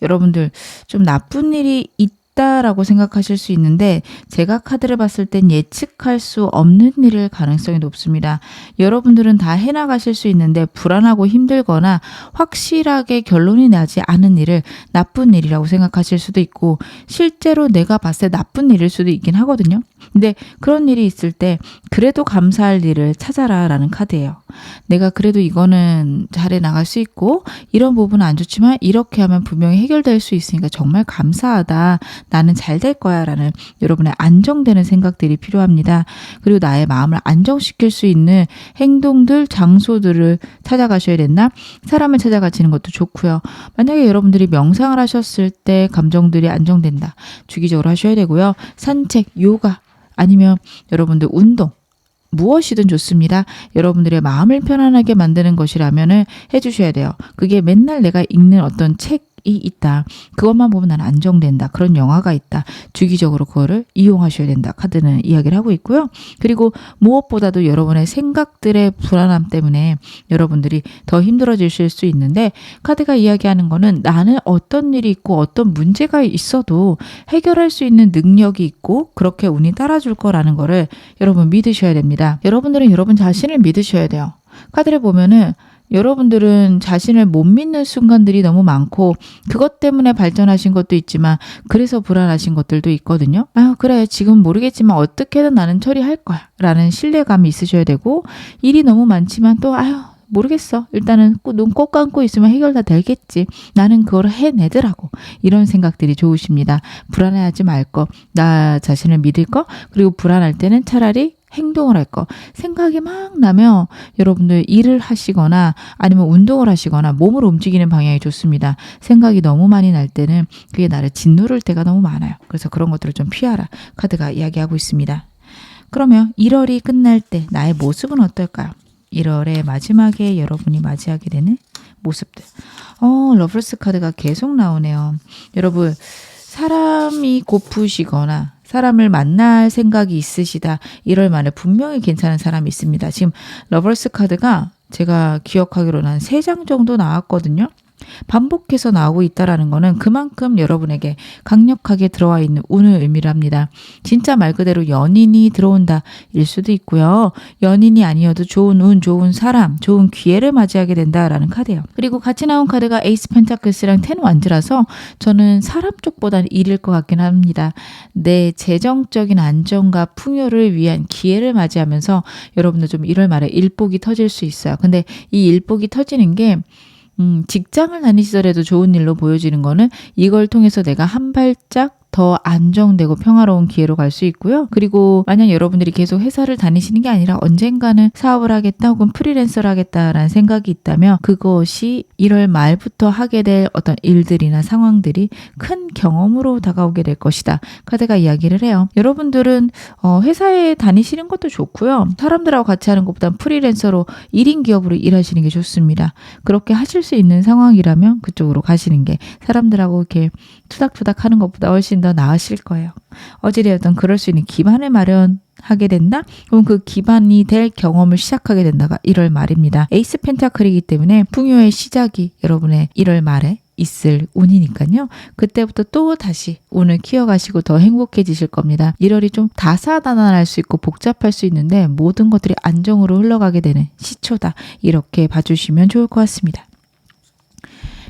Speaker 1: 여러분들 좀 나쁜 일이 있다라고 생각하실 수 있는데 제가 카드를 봤을 땐 예측할 수 없는 일일 가능성이 높습니다. 여러분들은 다 해나가실 수 있는데 불안하고 힘들거나 확실하게 결론이 나지 않은 일을 나쁜 일이라고 생각하실 수도 있고 실제로 내가 봤을 때 나쁜 일일 수도 있긴 하거든요. 근데 그런 일이 있을 때 그래도 감사할 일을 찾아라 라는 카드예요. 내가 그래도 이거는 잘해 나갈 수 있고 이런 부분은 안 좋지만 이렇게 하면 분명히 해결될 수 있으니까 정말 감사하다. 나는 잘 될 거야 라는 여러분의 안정되는 생각들이 필요합니다. 그리고 나의 마음을 안정시킬 수 있는 행동들, 장소들을 찾아가셔야 된다. 사람을 찾아가시는 것도 좋고요. 만약에 여러분들이 명상을 하셨을 때 감정들이 안정된다. 주기적으로 하셔야 되고요. 산책, 요가 아니면 여러분들 운동 무엇이든 좋습니다. 여러분들의 마음을 편안하게 만드는 것이라면 해주셔야 돼요. 그게 맨날 내가 읽는 어떤 책이 있다. 그것만 보면 나는 안정된다. 그런 영화가 있다. 주기적으로 그거를 이용하셔야 된다. 카드는 이야기를 하고 있고요. 그리고 무엇보다도 여러분의 생각들의 불안함 때문에 여러분들이 더 힘들어지실 수 있는데 카드가 이야기하는 거는 나는 어떤 일이 있고 어떤 문제가 있어도 해결할 수 있는 능력이 있고 그렇게 운이 따라줄 거라는 거를 여러분 믿으셔야 됩니다. 여러분들은 여러분 자신을 믿으셔야 돼요. 카드를 보면은 여러분들은 자신을 못 믿는 순간들이 너무 많고 그것 때문에 발전하신 것도 있지만 그래서 불안하신 것들도 있거든요. 그래 지금 모르겠지만 어떻게든 나는 처리할 거야 라는 신뢰감이 있으셔야 되고 일이 너무 많지만 또 모르겠어. 일단은 눈 꼭 감고 있으면 해결 다 되겠지. 나는 그걸 해내더라고. 이런 생각들이 좋으십니다. 불안해하지 말 거. 나 자신을 믿을 거. 그리고 불안할 때는 차라리 행동을 할 거. 생각이 막 나면 여러분들 일을 하시거나 아니면 운동을 하시거나 몸을 움직이는 방향이 좋습니다. 생각이 너무 많이 날 때는 그게 나를 짓누를 때가 너무 많아요. 그래서 그런 것들을 좀 피하라. 카드가 이야기하고 있습니다. 그러면 1월이 끝날 때 나의 모습은 어떨까요? 1월의 마지막에 여러분이 맞이하게 되는 모습들. 러브레스 카드가 계속 나오네요. 여러분 사람이 고프시거나 사람을 만날 생각이 있으시다. 1월 말에 분명히 괜찮은 사람이 있습니다. 지금 러브레스 카드가 제가 기억하기로는 한 3장 정도 나왔거든요. 반복해서 나오고 있다라는 거는 그만큼 여러분에게 강력하게 들어와 있는 운을 의미를 합니다. 진짜 말 그대로 연인이 들어온다 일 수도 있고요. 연인이 아니어도 좋은 운, 좋은 사람, 좋은 기회를 맞이하게 된다라는 카드예요. 그리고 같이 나온 카드가 에이스 펜타클스랑 10 완즈라서 저는 사람 쪽보다는 일일 것 같긴 합니다. 내 재정적인 안정과 풍요를 위한 기회를 맞이하면서 여러분들 좀 1월 말에 일복이 터질 수 있어요. 근데 이 일복이 터지는 게 직장을 다니시더라도 좋은 일로 보여지는 거는 이걸 통해서 내가 한 발짝 더 안정되고 평화로운 기회로 갈 수 있고요. 그리고 만약 여러분들이 계속 회사를 다니시는 게 아니라 언젠가는 사업을 하겠다 혹은 프리랜서를 하겠다라는 생각이 있다면 그것이 1월 말부터 하게 될 어떤 일들이나 상황들이 큰 경험으로 다가오게 될 것이다. 카드가 이야기를 해요. 여러분들은 회사에 다니시는 것도 좋고요. 사람들하고 같이 하는 것보단 프리랜서로 1인 기업으로 일하시는 게 좋습니다. 그렇게 하실 수 있는 상황이라면 그쪽으로 가시는 게 사람들하고 이렇게 투닥투닥 하는 것보다 훨씬 더 나으실 거예요. 어찌되었든 그럴 수 있는 기반을 마련하게 된다? 그럼 그 기반이 될 경험을 시작하게 된다가 1월 말입니다. 에이스 펜타클이기 때문에 풍요의 시작이 여러분의 1월 말에 있을 운이니까요. 그때부터 또 다시 운을 키워가시고 더 행복해지실 겁니다. 1월이 좀 다사다난할 수 있고 복잡할 수 있는데 모든 것들이 안정으로 흘러가게 되는 시초다. 이렇게 봐주시면 좋을 것 같습니다.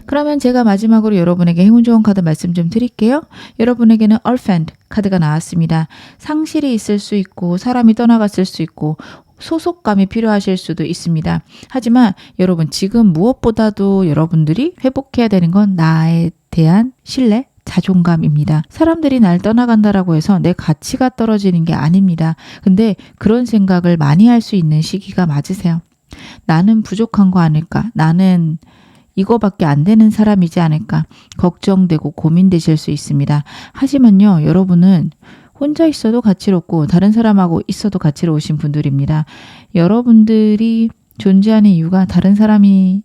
Speaker 1: 그러면 제가 마지막으로 여러분에게 행운 좋은 카드 말씀 좀 드릴게요. 여러분에게는 Orphaned 카드가 나왔습니다. 상실이 있을 수 있고 사람이 떠나갔을 수 있고 소속감이 필요하실 수도 있습니다. 하지만 여러분 지금 무엇보다도 여러분들이 회복해야 되는 건 나에 대한 신뢰, 자존감입니다. 사람들이 날 떠나간다라고 해서 내 가치가 떨어지는 게 아닙니다. 근데 그런 생각을 많이 할 수 있는 시기가 맞으세요. 나는 부족한 거 아닐까? 나는 이거밖에 안 되는 사람이지 않을까? 걱정되고 고민되실 수 있습니다. 하지만요, 여러분은 혼자 있어도 가치롭고 다른 사람하고 있어도 가치로우신 분들입니다. 여러분들이 존재하는 이유가 다른 사람이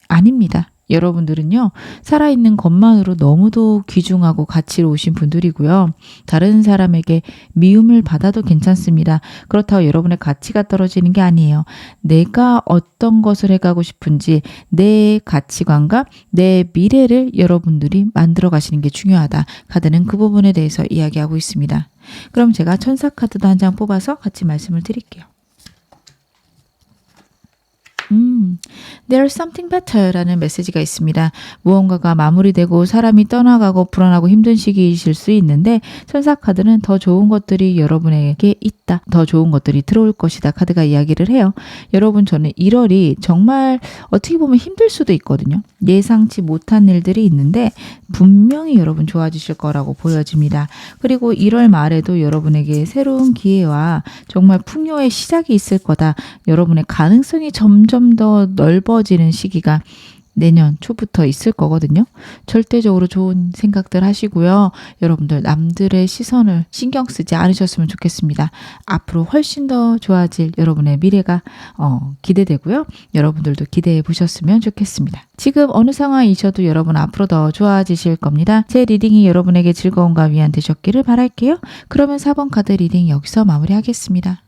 Speaker 1: 아닙니다. 여러분들은요, 살아있는 것만으로 너무도 귀중하고 가치로우신 분들이고요. 다른 사람에게 미움을 받아도 괜찮습니다. 그렇다고 여러분의 가치가 떨어지는 게 아니에요. 내가 어떤 것을 해가고 싶은지 내 가치관과 내 미래를 여러분들이 만들어 가시는 게 중요하다. 카드는 그 부분에 대해서 이야기하고 있습니다. 그럼 제가 천사 카드도 한 장 뽑아서 같이 말씀을 드릴게요. There's something better 라는 메시지가 있습니다. 무언가가 마무리되고 사람이 떠나가고 불안하고 힘든 시기이실 수 있는데 천사 카드는 더 좋은 것들이 여러분에게 있다. 더 좋은 것들이 들어올 것이다. 카드가 이야기를 해요. 여러분 저는 1월이 정말 어떻게 보면 힘들 수도 있거든요. 예상치 못한 일들이 있는데 분명히 여러분 좋아지실 거라고 보여집니다. 그리고 1월 말에도 여러분에게 새로운 기회와 정말 풍요의 시작이 있을 거다. 여러분의 가능성이 점점 더 넓어지는 시기가 내년 초부터 있을 거거든요. 절대적으로 좋은 생각들 하시고요. 여러분들 남들의 시선을 신경 쓰지 않으셨으면 좋겠습니다. 앞으로 훨씬 더 좋아질 여러분의 미래가 기대되고요. 여러분들도 기대해 보셨으면 좋겠습니다. 지금 어느 상황이셔도 여러분 앞으로 더 좋아지실 겁니다. 제 리딩이 여러분에게 즐거움과 위안 되셨기를 바랄게요. 그러면 4번 카드 리딩 여기서 마무리하겠습니다.